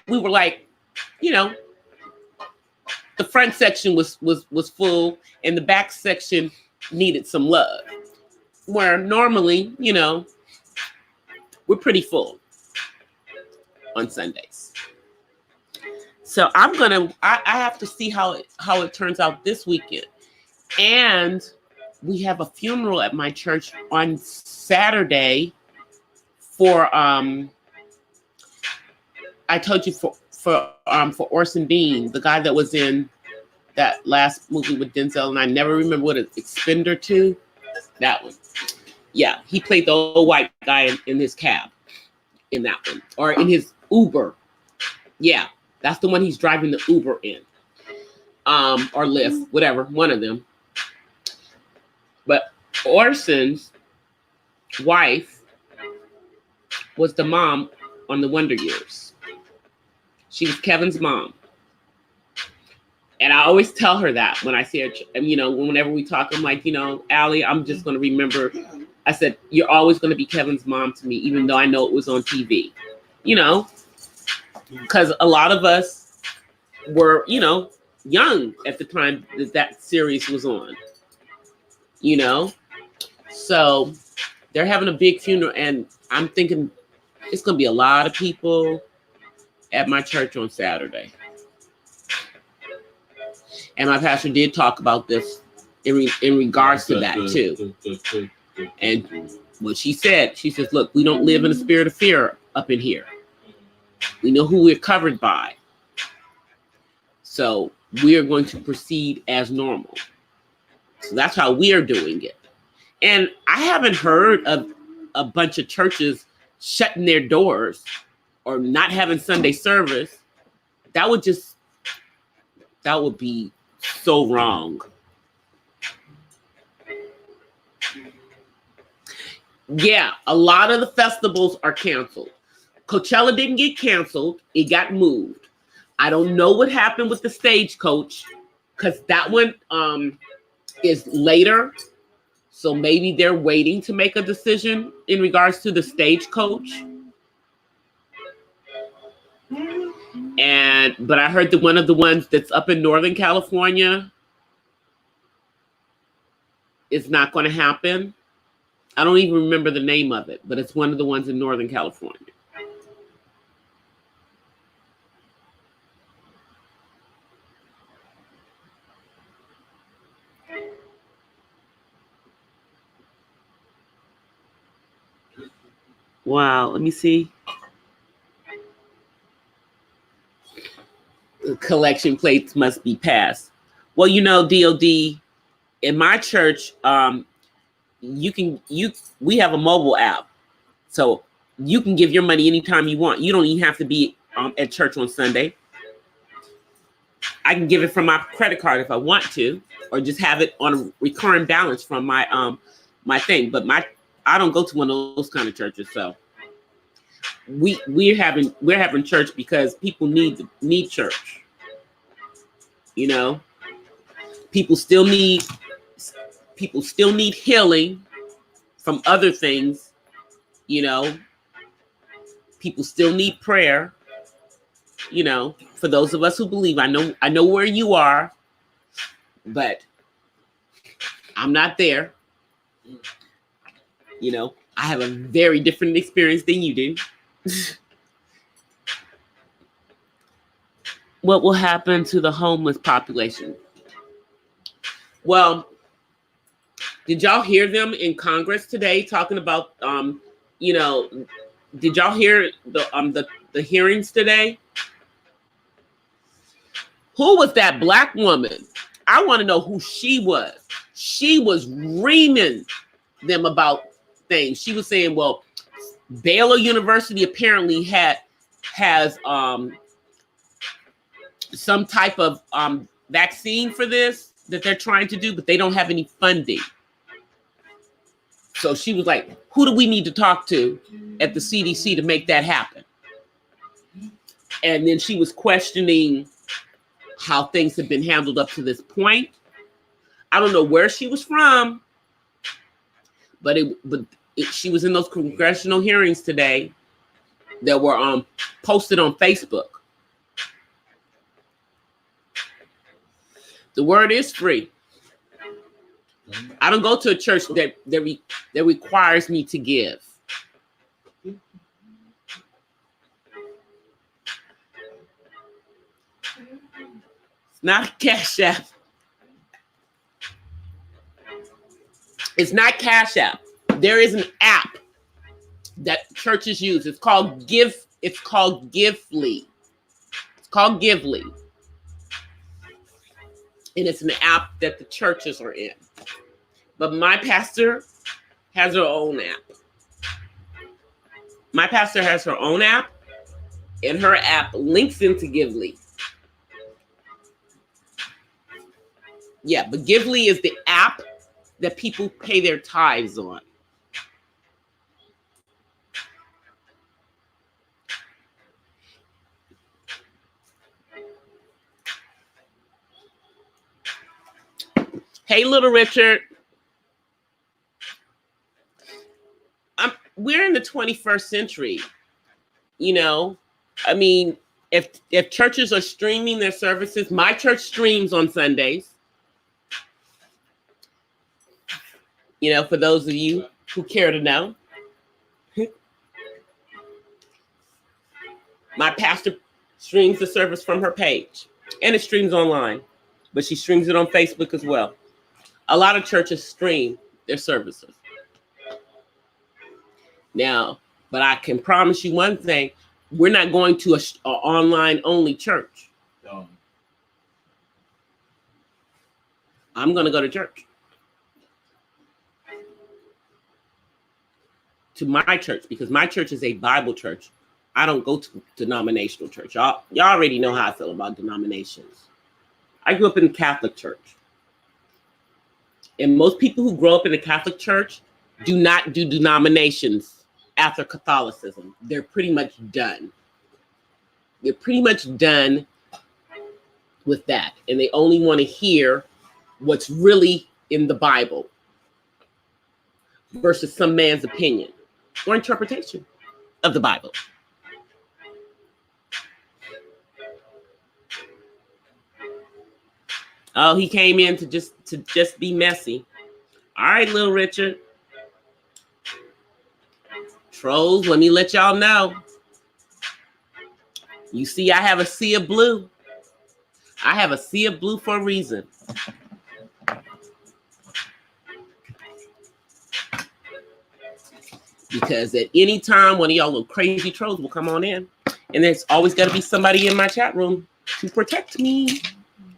we were like, the front section was full and the back section needed some love, where normally, we're pretty full on Sundays. So I have to see how it turns out this weekend. And we have a funeral at my church on Saturday for I told you for Orson Bean, the guy that was in that last movie with Denzel, and I never remember what it's Expender 2. That one. Yeah, he played the old white guy in his cab in that one, or in his Uber. Yeah, that's the one he's driving the Uber in, or Lyft, whatever, one of them. But Orson's wife was the mom on the Wonder Years. She was Kevin's mom. And I always tell her that when I see her, whenever we talk, I'm like, Allie, I'm just going to remember. I said, you're always going to be Kevin's mom to me, even though I know it was on TV, because a lot of us were, young at the time that series was on, so they're having a big funeral, and I'm thinking it's going to be a lot of people at my church on Saturday. And my pastor did talk about this in regards to that too. And what she says, look, we don't live in a spirit of fear up in here. We know who we're covered by. So we are going to proceed as normal. So that's how we are doing it. And I haven't heard of a bunch of churches shutting their doors or not having Sunday service. That would be so wrong. Yeah, a lot of the festivals are canceled. Coachella didn't get canceled. It got moved. I don't know what happened with the Stagecoach because that one is later. So maybe they're waiting to make a decision in regards to the Stagecoach. But I heard that one of the ones that's up in Northern California is not going to happen. I don't even remember the name of it, but it's one of the ones in Northern California. Wow, let me see. The collection plates must be passed. Well, you know, DOD, in my church, we have a mobile app. So you can give your money anytime you want. You don't even have to be at church on Sunday. I can give it from my credit card if I want to, or just have it on a recurring balance from my my thing. But I don't go to one of those kind of churches. So we're having church because people need church. You know, people still need healing from other things. You know, people still need prayer. You know, for those of us who believe, I know where you are, but I'm not there. You know, I have a very different experience than you do. What will happen to the homeless population? Well, did y'all hear them in Congress today talking about, you know, did y'all hear the hearings today? Who was that black woman? I want to know who she was. She was reaming them about things. She was saying, well, Baylor University apparently has some type of vaccine for this that they're trying to do, but they don't have any funding. So she was like, who do we need to talk to at the CDC to make that happen? And then she was questioning how things have been handled up to this point. I don't know where she was from, but she was in those congressional hearings today that were posted on Facebook. The word is free. I don't go to a church that requires me to give. It's not Cash App. It's not Cash App. There is an app that churches use. It's called Gively. It's called Gively. And it's an app that the churches are in. But my pastor has her own app. My pastor has her own app, and her app links into Gively. Yeah, but Gively is the app that people pay their tithes on. Hey, little Richard. We're in the 21st century. You know, I mean, if churches are streaming their services, my church streams on Sundays. You know, for those of you who care to know. My pastor streams the service from her page, and it streams online, but she streams it on Facebook as well. A lot of churches stream their services. Now, but I can promise you one thing, we're not going to an online only church. No. I'm going to go to church. To my church, because my church is a Bible church. I don't go to denominational church. Y'all already know how I feel about denominations. I grew up in the Catholic church. And most people who grow up in the Catholic church, do not do denominations after Catholicism. They're pretty much done. They're pretty much done with that. And they only want to hear what's really in the Bible versus some man's opinion or interpretation of the Bible. Oh, he came in to just be messy. All right, little Richard. Trolls, let me let y'all know. You see, I have a sea of blue. I have a sea of blue for a reason. Because at any time, one of y'all little crazy trolls will come on in. And there's always got to be somebody in my chat room to protect me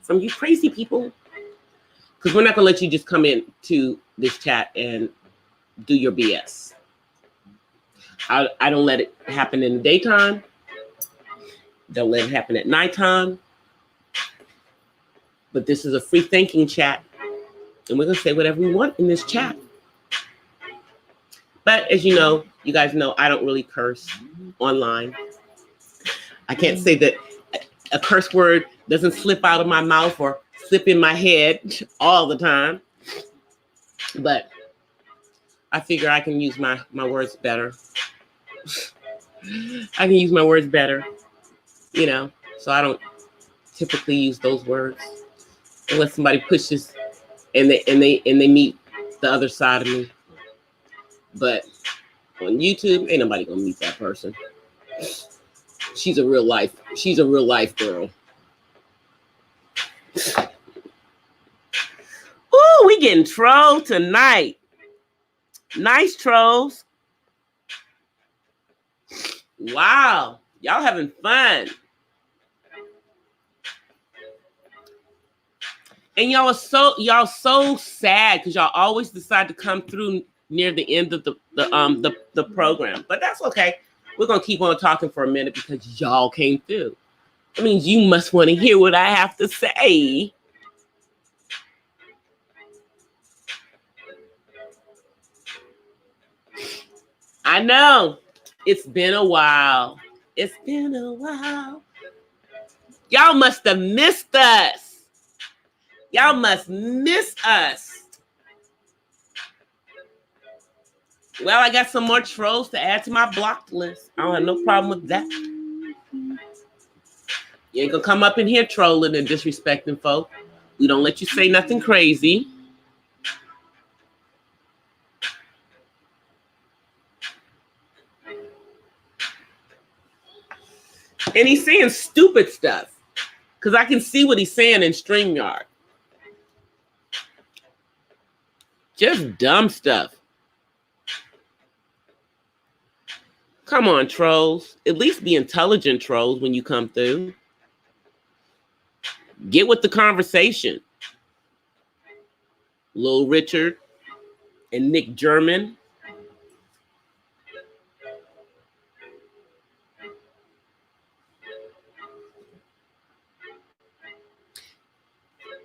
from you crazy people. Because we're not going to let you just come in to this chat and do your BS. I don't let it happen in the daytime. Don't let it happen at nighttime. But this is a free thinking chat. And we're going to say whatever we want in this chat. But as you know, you guys know, I don't really curse online. I can't say that a curse word doesn't slip out of my mouth or slip in my head all the time. But I figure I can use my words better. I can use my words better, you know, so I don't typically use those words unless somebody pushes and they meet the other side of me. But on YouTube, ain't nobody gonna meet that person. She's a real life girl. Ooh, we getting trolled tonight. Nice trolls. Wow, y'all having fun. And y'all so sad because y'all always decide to come through near the end of the program. But that's okay. We're gonna keep on talking for a minute because y'all came through. That means you must want to hear what I have to say. I know. It's been a while. It's been a while. Y'all must have missed us. Y'all must miss us. Well, I got some more trolls to add to my blocked list. I don't have no problem with that. You ain't gonna come up in here trolling and disrespecting folk. We don't let you say nothing crazy. And he's saying stupid stuff. Because I can see what he's saying in StreamYard. Just dumb stuff. Come on, trolls. At least be intelligent trolls when you come through. Get with the conversation. Lil Richard and Nick German.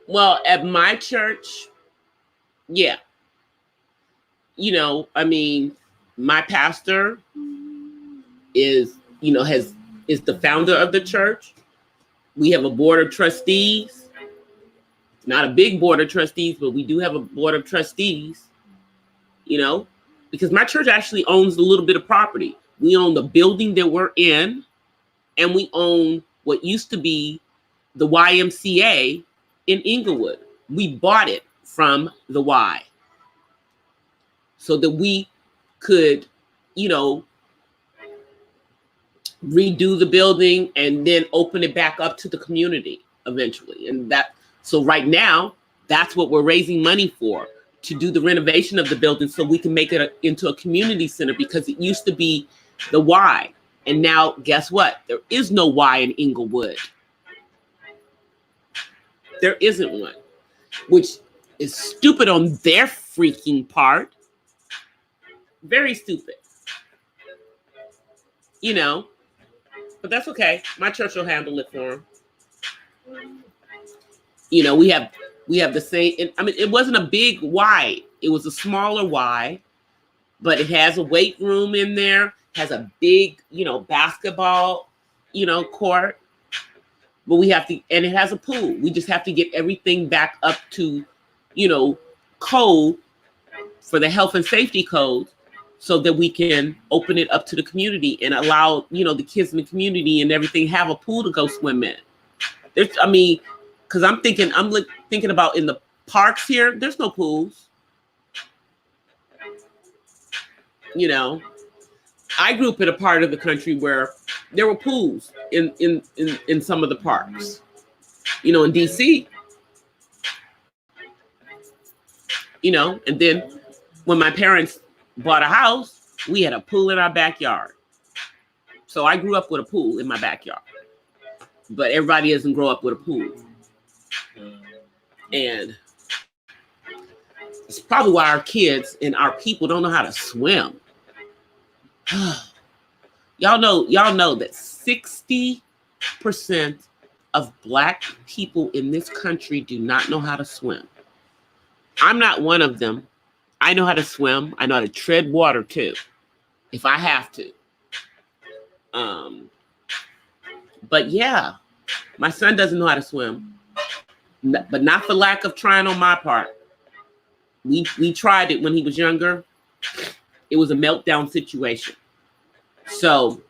Well, at my church, yeah. You know, I mean, my pastor is the founder of the church. We have a board of trustees. Not a big board of trustees, but we do have a board of trustees, you know, because my church actually owns a little bit of property. We own the building that we're in, and we own what used to be the YMCA in Inglewood. We bought it from the Y so that we could, you know, redo the building and then open it back up to the community eventually. And so right now, that's what we're raising money for, to do the renovation of the building so we can make it into a community center, because it used to be the Y. And now, guess what? There is no Y in Inglewood. There isn't one, which is stupid on their freaking part. Very stupid. You know, but that's okay. My church will handle it for them. You know, we have the same. I mean, it wasn't a big Y. It was a smaller Y, but it has a weight room in there, has a big, basketball, court. But we have to, and it has a pool. We just have to get everything back up to, code for the health and safety code, so that we can open it up to the community and allow, the kids in the community and everything have a pool to go swim in. Because I'm thinking about in the parks here, there's no pools. I grew up in a part of the country where there were pools in some of the parks. In DC. And then when my parents bought a house, we had a pool in our backyard. So I grew up with a pool in my backyard. But everybody doesn't grow up with a pool. And it's probably why our kids and our people don't know how to swim. Y'all know that 60% of Black people in this country do not know how to swim. I'm not one of them. I know how to swim. I know how to tread water too, if I have to. But yeah, my son doesn't know how to swim, but not for lack of trying on my part. We tried it when he was younger. It was a meltdown situation. So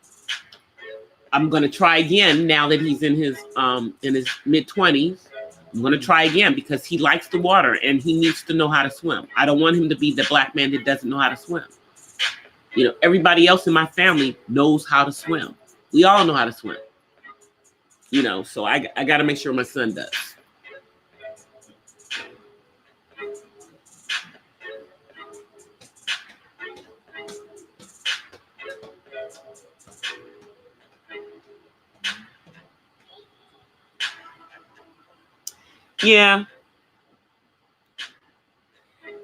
I'm going to try again now that he's in his mid-20s. I'm going to try again because he likes the water and he needs to know how to swim. I don't want him to be the Black man that doesn't know how to swim. Everybody else in my family knows how to swim. We all know how to swim. So I got to make sure my son does. Yeah,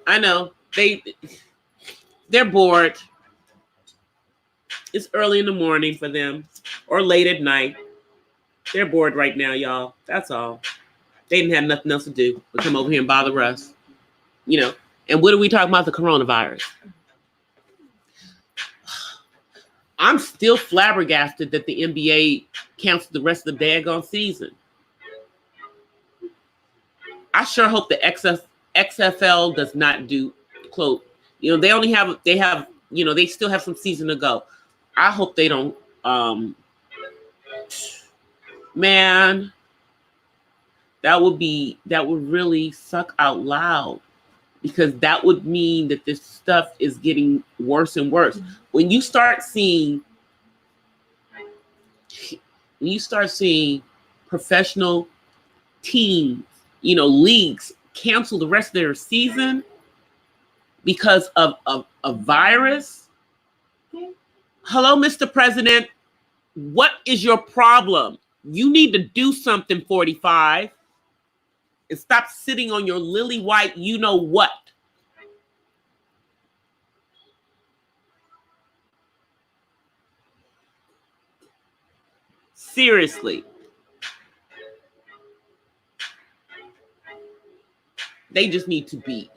I know they're bored. It's early in the morning for them or late at night. They're bored right now, y'all. That's all. They didn't have nothing else to do but come over here and bother us. And what are we talking about? The coronavirus. I'm still flabbergasted that the NBA canceled the rest of the daggone season. I sure hope the XFL does not do close. They still have some season to go. I hope they don't. Man, that would really suck out loud, because that would mean that this stuff is getting worse and worse. When you start seeing professional teams, leagues cancel the rest of their season because of a virus. Hello, Mr. President. What is your problem? You need to do something, 45, and stop sitting on your lily white you-know-what. Seriously. They just need to be.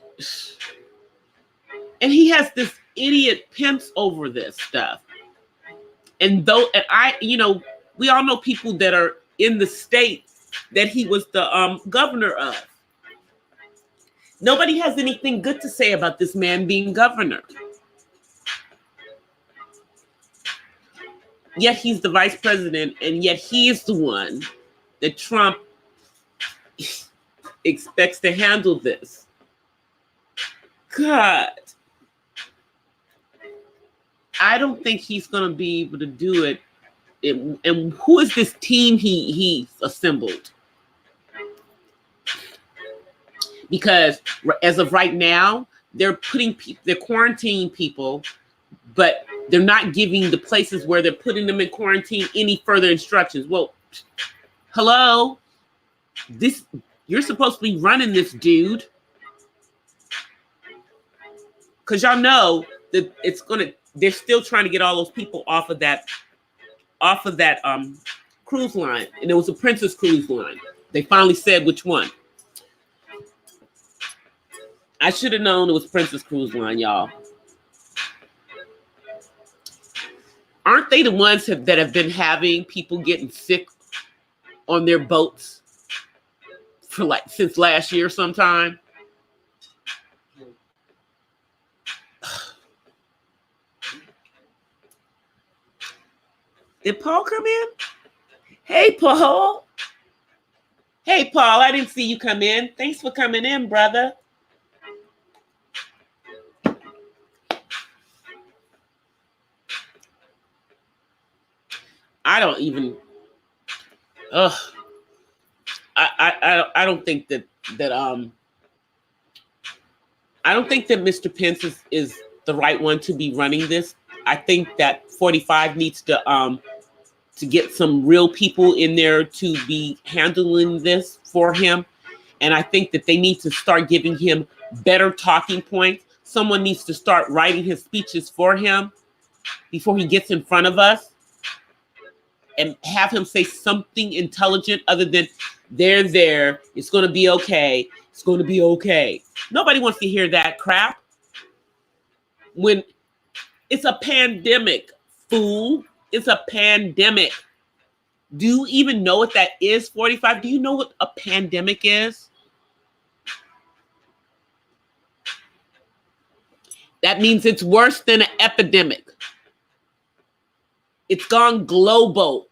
And he has this idiot Pence over this stuff. And we all know people that are in the state that he was the governor of. Nobody has anything good to say about this man being governor. Yet he's the vice president, and yet he is the one that Trump expects to handle this. God. I don't think he's going to be able to do it. And who is this team he's assembled? Because as of right now, they're quarantining people, but they're not giving the places where they're putting them in quarantine any further instructions. Well, hello, you're supposed to be running this, dude, because y'all know that they're still trying to get all those people off of that cruise line, and it was a Princess cruise line. They finally said which one. I should have known it was Princess cruise line, y'all. aren't they the ones that have been having people getting sick on their boats for like since last year sometime? Did Paul come in? Hey, Paul. Hey, Paul, I didn't see you come in. Thanks for coming in, brother. I don't even. I don't think that I don't think that Mr. Pence is the right one to be running this. I think that 45 needs to get some real people in there to be handling this for him. And I think that they need to start giving him better talking points. Someone needs to start writing his speeches for him before he gets in front of us and have him say something intelligent other than there, it's going to be okay. It's going to be okay. Nobody wants to hear that crap. When it's a pandemic, fool. It's a pandemic. Do you even know what that is, 45? Do you know what a pandemic is? That means it's worse than an epidemic. It's gone global.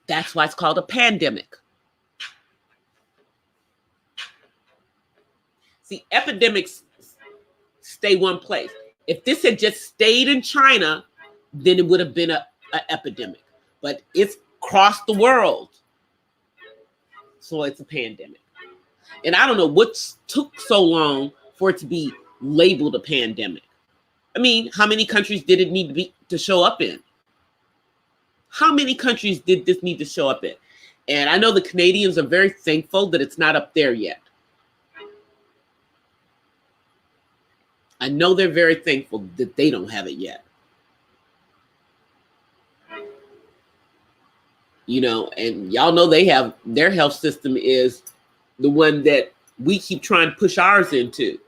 That's why it's called a pandemic. See, epidemics stay one place. If this had just stayed in China, then it would have been an epidemic. But it's crossed the world. So it's a pandemic. And I don't know what took so long for it to be labeled a pandemic. I mean, how many countries did it need to show up in? How many countries did this need to show up in? And I know the Canadians are very thankful that it's not up there yet. I know they're very thankful that they don't have it yet. You know, and y'all know they have their health system is the one that we keep trying to push ours into.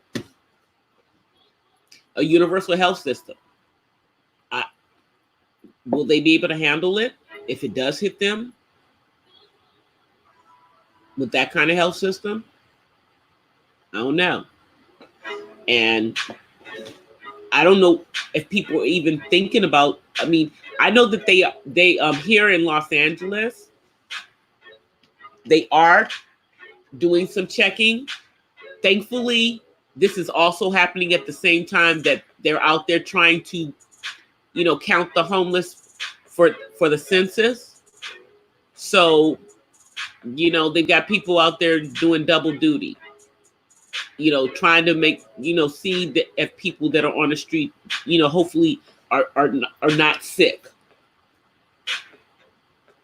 A universal health system. Will they be able to handle it if it does hit them with that kind of health system? I don't know. And I don't know if people are even thinking about, I mean, I know that they here in Los Angeles, they are doing some checking. Thankfully, this is also happening at the same time that they're out there trying to, you know, count the homeless for the census. So, you know, they got people out there doing double duty, you know, trying to make, you know, see that if people that are on the street, you know, hopefully are not sick,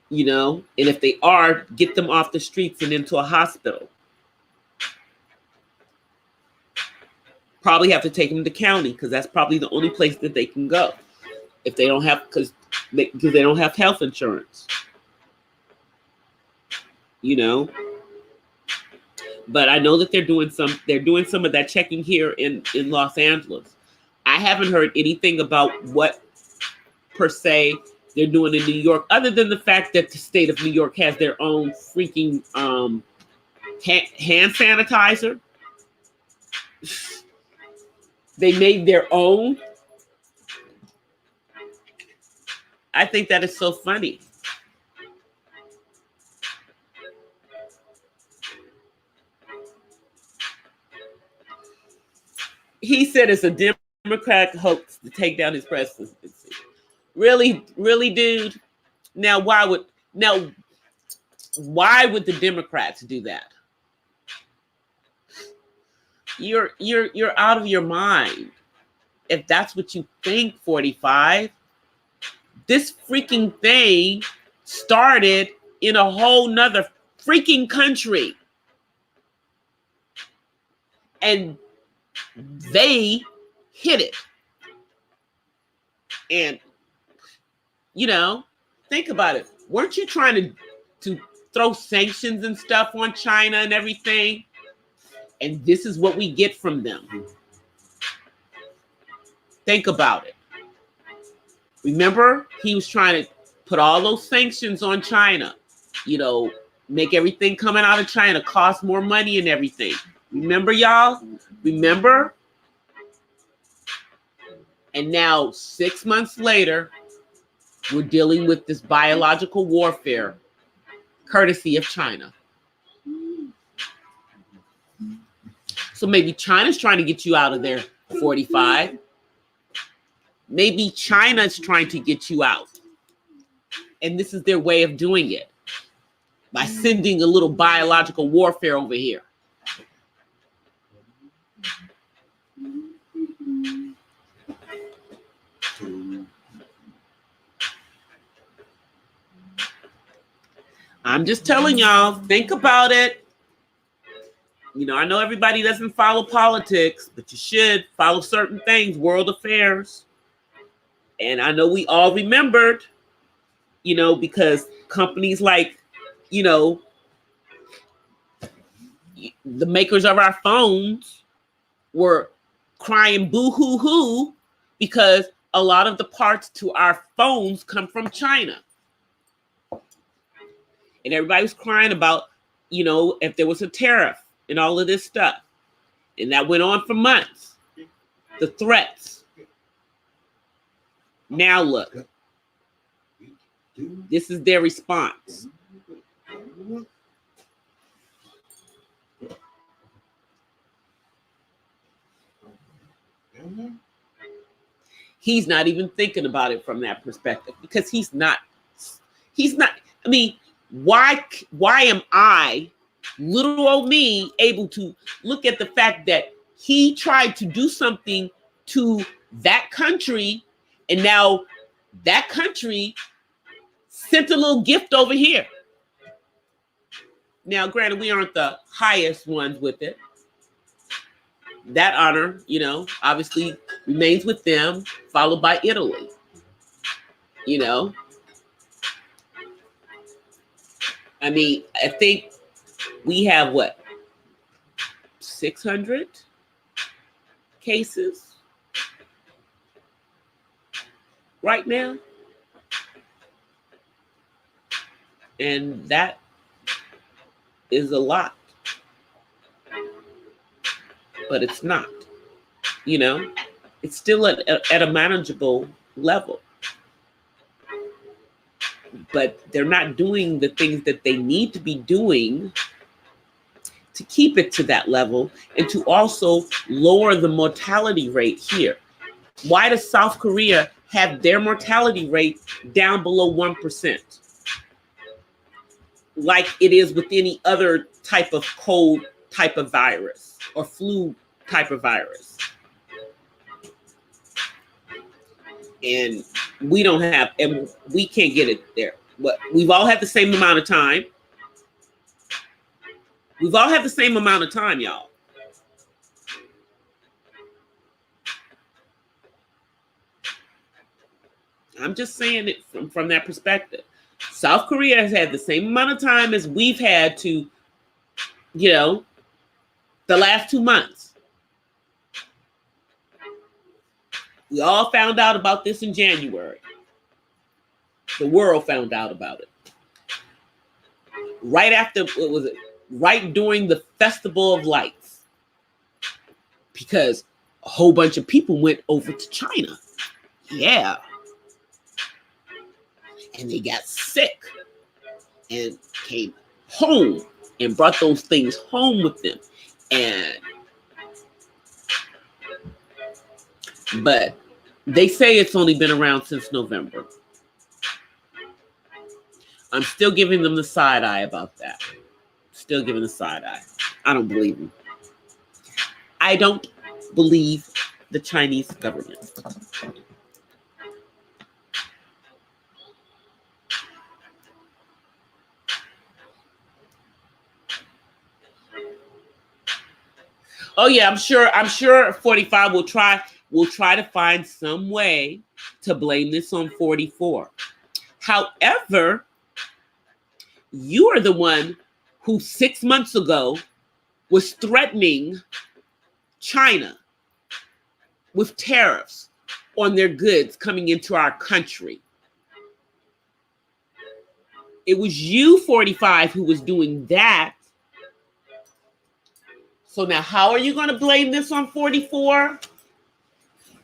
you know, and if they are, get them off the streets and into a hospital. Probably have to take them to county because that's probably the only place that they can go if they don't have, because they don't have health insurance, you know. But I know that they're doing some of that checking here in Los Angeles. I haven't heard anything about what per se they're doing in New York, other than the fact that the state of New York has their own freaking hand sanitizer. They made their own. I think that is so funny. He said it's a Democrat hoax to take down his presidency. Really, really, dude? Now, why would the Democrats do that? You're out of your mind. If that's what you think, 45. This freaking thing started in a whole nother freaking country. And they hit it. And, you know, think about it. Weren't you trying to throw sanctions and stuff on China and everything? And this is what we get from them. Think about it. Remember, he was trying to put all those sanctions on China, you know, make everything coming out of China cost more money and everything. Remember, y'all? Remember? And now, 6 months later, we're dealing with this biological warfare, courtesy of China. So maybe China's trying to get you out of there, 45. Maybe China's trying to get you out. And this is their way of doing it, by sending a little biological warfare over here. I'm just telling y'all, think about it. You know, I know everybody doesn't follow politics, but you should follow certain things, world affairs. And I know we all remembered, you know, because companies like, you know, the makers of our phones were crying boo-hoo-hoo because a lot of the parts to our phones come from China. And everybody was crying about, you know, if there was a tariff and all of this stuff. And that went on for months. The threats. Now look. This is their response. He's not even thinking about it from that perspective because he's not, I mean, why am I, little old me, able to look at the fact that he tried to do something to that country and now that country sent a little gift over here? Now, granted, we aren't the highest ones with it. That honor, you know, obviously remains with them, followed by Italy. You know, I mean, I think we have what, 600 cases right now, and that is a lot. But it's not, you know, it's still at a manageable level. But they're not doing the things that they need to be doing to keep it to that level and to also lower the mortality rate here. Why does South Korea have their mortality rate down below 1%? Like it is with any other type of cold type of virus or flu type of virus. And we don't have, and we can't get it there. But we've all had the same amount of time. We've all had the same amount of time, y'all. I'm just saying it from that perspective. South Korea has had the same amount of time as we've had to, you know, the last 2 months. We all found out about this in January. The world found out about it. Right after, what was it? Right during the Festival of Lights. Because a whole bunch of people went over to China. Yeah. And they got sick and came home and brought those things home with them. But they say it's only been around since November. I'm still giving them the side eye about that. Still giving the side eye. I don't believe them. I don't believe the Chinese government. Oh yeah, I'm sure 45 will try to find some way to blame this on 44. However, you are the one who 6 months ago was threatening China with tariffs, on their goods coming into our country. It was you, 45, who was doing that. So now how are you going to blame this on 44?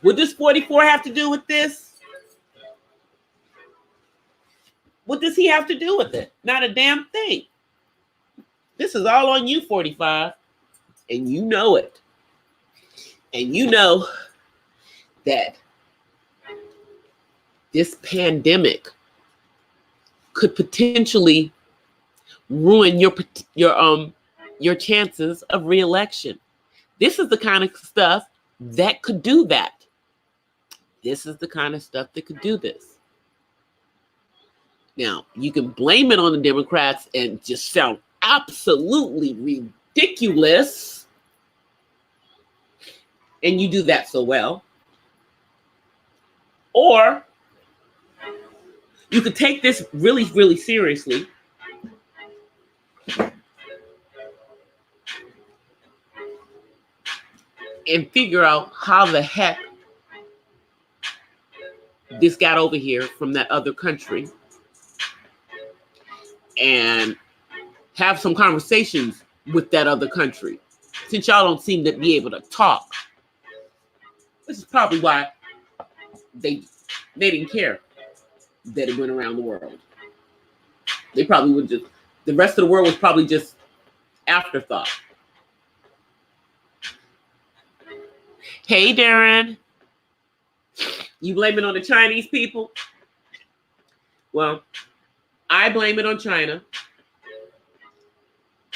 What does 44 have to do with this? What does he have to do with it? Not a damn thing. This is all on you, 45. And you know it. And you know that this pandemic could potentially ruin your chances of re-election. This is the kind of stuff that could do that. This is the kind of stuff that could do this. Now, you can blame it on the Democrats and just sound absolutely ridiculous. And you do that so well. Or you could take this really, really seriously. And figure out how the heck this got over here from that other country. And have some conversations with that other country. Since y'all don't seem to be able to talk. This is probably why they didn't care that it went around the world. They probably would just, the rest of the world was probably just afterthought. Hey, Darren. You blame it on the Chinese people? Well, I blame it on China.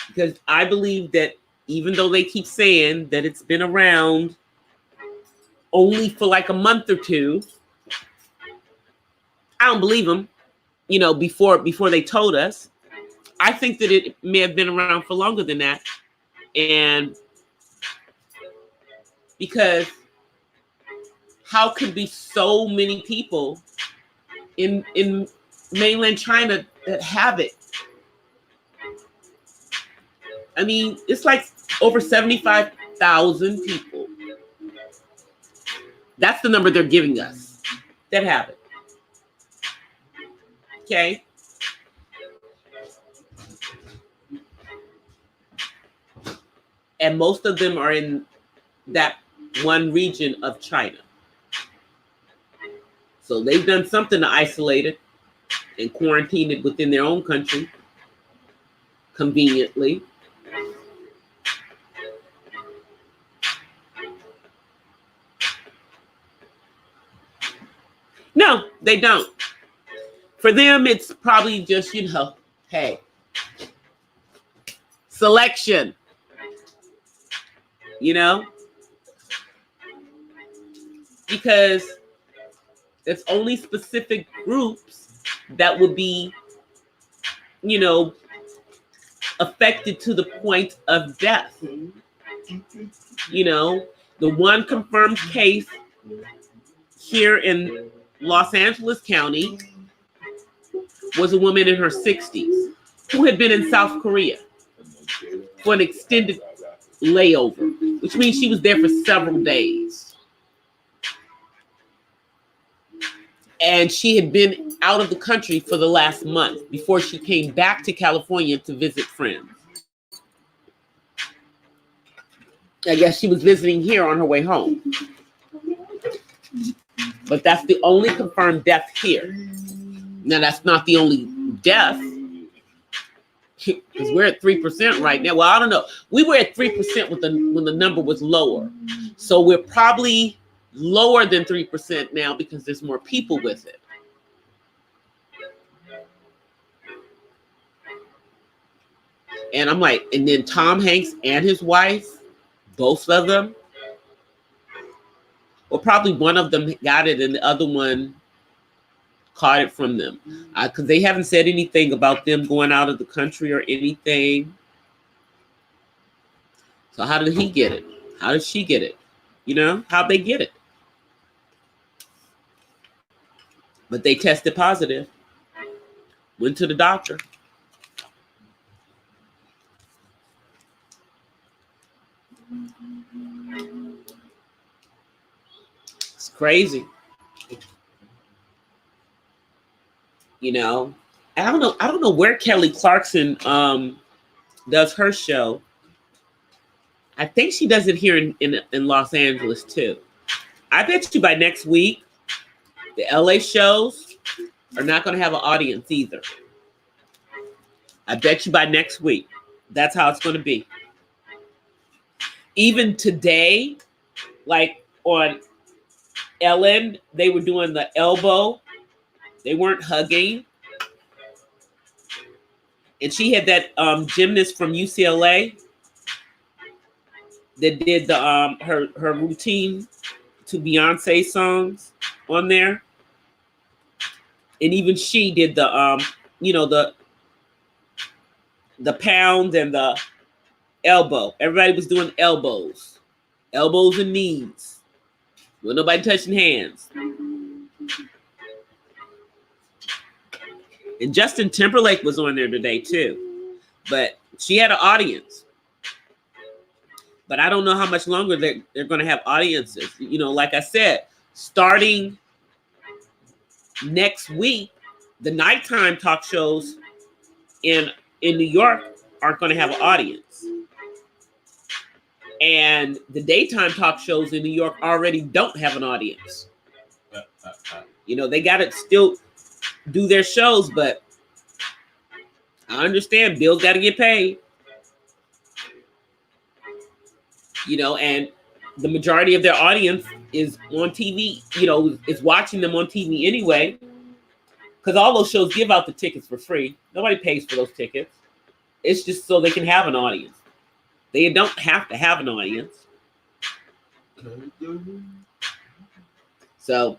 Because I believe that even though they keep saying that it's been around only for like a month or two, I don't believe them, you know, before they told us. I think that it may have been around for longer than that. And because how could be so many people in mainland China that have it? I mean, it's like over 75,000 people. That's the number they're giving us that have it. Okay. And most of them are in that one region of China. So they've done something to isolate it and quarantine it within their own country, conveniently. No, they don't. For them, it's probably just, you know, hey, selection, you know, because it's only specific groups that would be, you know, affected to the point of death. You know, the one confirmed case here in Los Angeles County was a woman in her 60s who had been in South Korea for an extended layover, which means she was there for several days. And she had been out of the country for the last month before she came back to California to visit friends. I guess she was visiting here on her way home. But that's the only confirmed death here. Now, that's not the only death, because we're at 3% right now. Well, I don't know. We were at 3% when the number was lower. So we're probably lower than 3% now because there's more people with it. And I'm like, and then Tom Hanks and his wife, both of them, well, probably one of them got it and the other one caught it from them. Because they haven't said anything about them going out of the country or anything. So how did he get it? How did she get it? You know, how'd they get it? But they tested positive. Went to the doctor. It's crazy. You know, I don't know. I don't know where Kelly Clarkson does her show. I think she does it here in Los Angeles too. I bet you by next week, the LA shows are not going to have an audience either. I bet you by next week, that's how it's going to be. Even today, like on Ellen, they were doing the elbow. They weren't hugging. And she had that gymnast from UCLA that did the her routine to Beyonce songs on there. And even she did the you know, the pound and the elbow. Everybody was doing elbows and knees. With nobody touching hands. And Justin Timberlake was on there today too. But she had an audience. But I don't know how much longer they're going to have audiences. You know, like I said, starting next week, the nighttime talk shows in New York aren't going to have an audience. And the daytime talk shows in New York already don't have an audience. You know, they got to still do their shows, but I understand bills got to get paid. You know, and the majority of their audience is on TV, you know, is watching them on TV anyway. Because all those shows give out the tickets for free. Nobody pays for those tickets. It's just so they can have an audience. They don't have to have an audience. So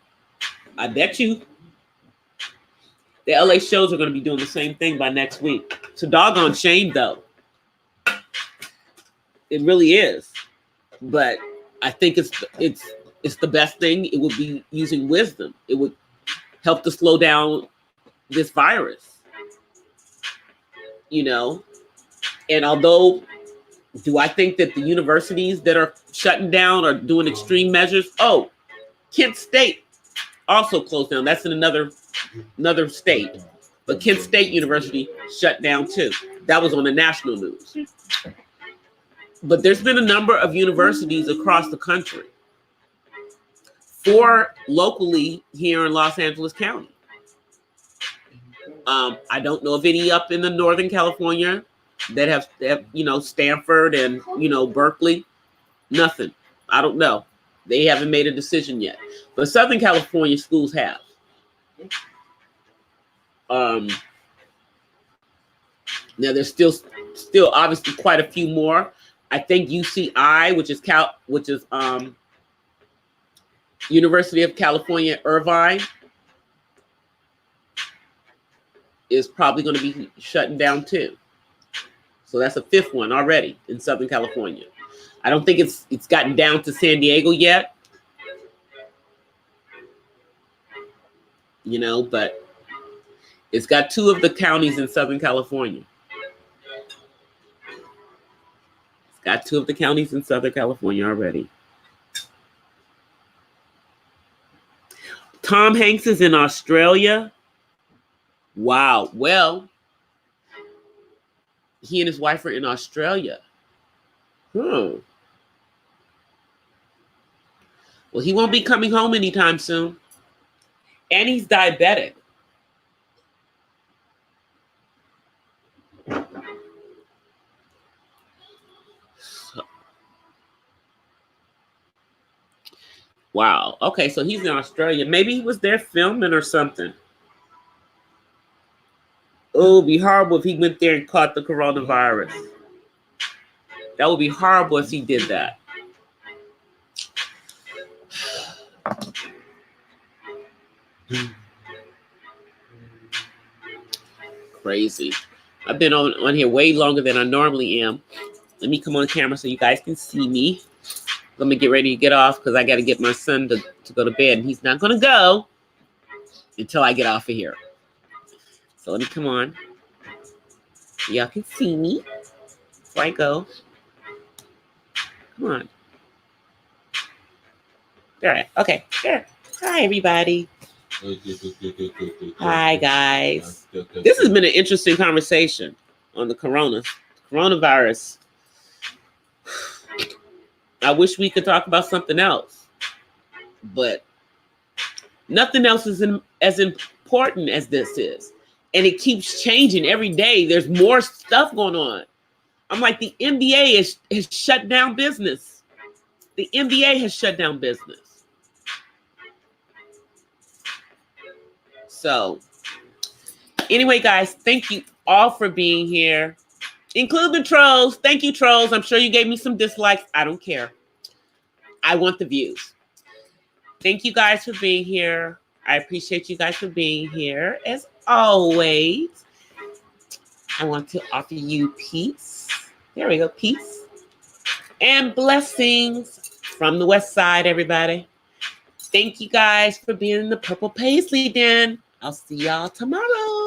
I bet you the LA shows are going to be doing the same thing by next week. It's a doggone shame, though. It really is. But I think it's the best thing. It would be using wisdom. It would help to slow down this virus. You know, and although, do I think that the universities that are shutting down are doing extreme measures? Oh, Kent State also closed down. That's in another state. But Kent State University shut down too. That was on the national news. But there's been a number of universities across the country. 4 locally here in Los Angeles County. I don't know of any up in the Northern California that have, you know, Stanford and, you know, Berkeley. Nothing. I don't know. They haven't made a decision yet. But Southern California schools have. Now there's still obviously quite a few more. I think UCI, which is University of California, Irvine, is probably going to be shutting down too. So that's a 5th one already in Southern California. I don't think it's gotten down to San Diego yet. You know, but it's got 2 of the counties in Southern California. It's got 2 of the counties in Southern California already. Tom Hanks is in Australia. Wow. Well, he and his wife are in Australia. Well, he won't be coming home anytime soon. And he's diabetic. Wow. Okay, so he's in Australia. Maybe he was there filming or something. Oh, it'd be horrible if he went there and caught the coronavirus. That would be horrible if he did that. Crazy. I've been on here way longer than I normally am. Let me come on camera so you guys can see me. Let me get ready to get off because I got to get my son to go to bed. And he's not going to go until I get off of here. So let me come on. Y'all can see me before I go. Come on. All right. Okay. There. Hi, everybody. Hi, guys. This has been an interesting conversation on the coronavirus. I wish we could talk about something else, but nothing else is as important as this is. And it keeps changing every day. There's more stuff going on. I'm like, the NBA has shut down business. The NBA has shut down business. So anyway, guys, thank you all for being here, including the trolls. Thank you, trolls. I'm sure you gave me some dislikes. I don't care. I want the views. Thank you guys for being here. I appreciate you guys for being here. As always, I want to offer you peace. There we go. Peace and blessings from the West Side, everybody. Thank you guys for being in the Purple Paisley Den. I'll see y'all tomorrow.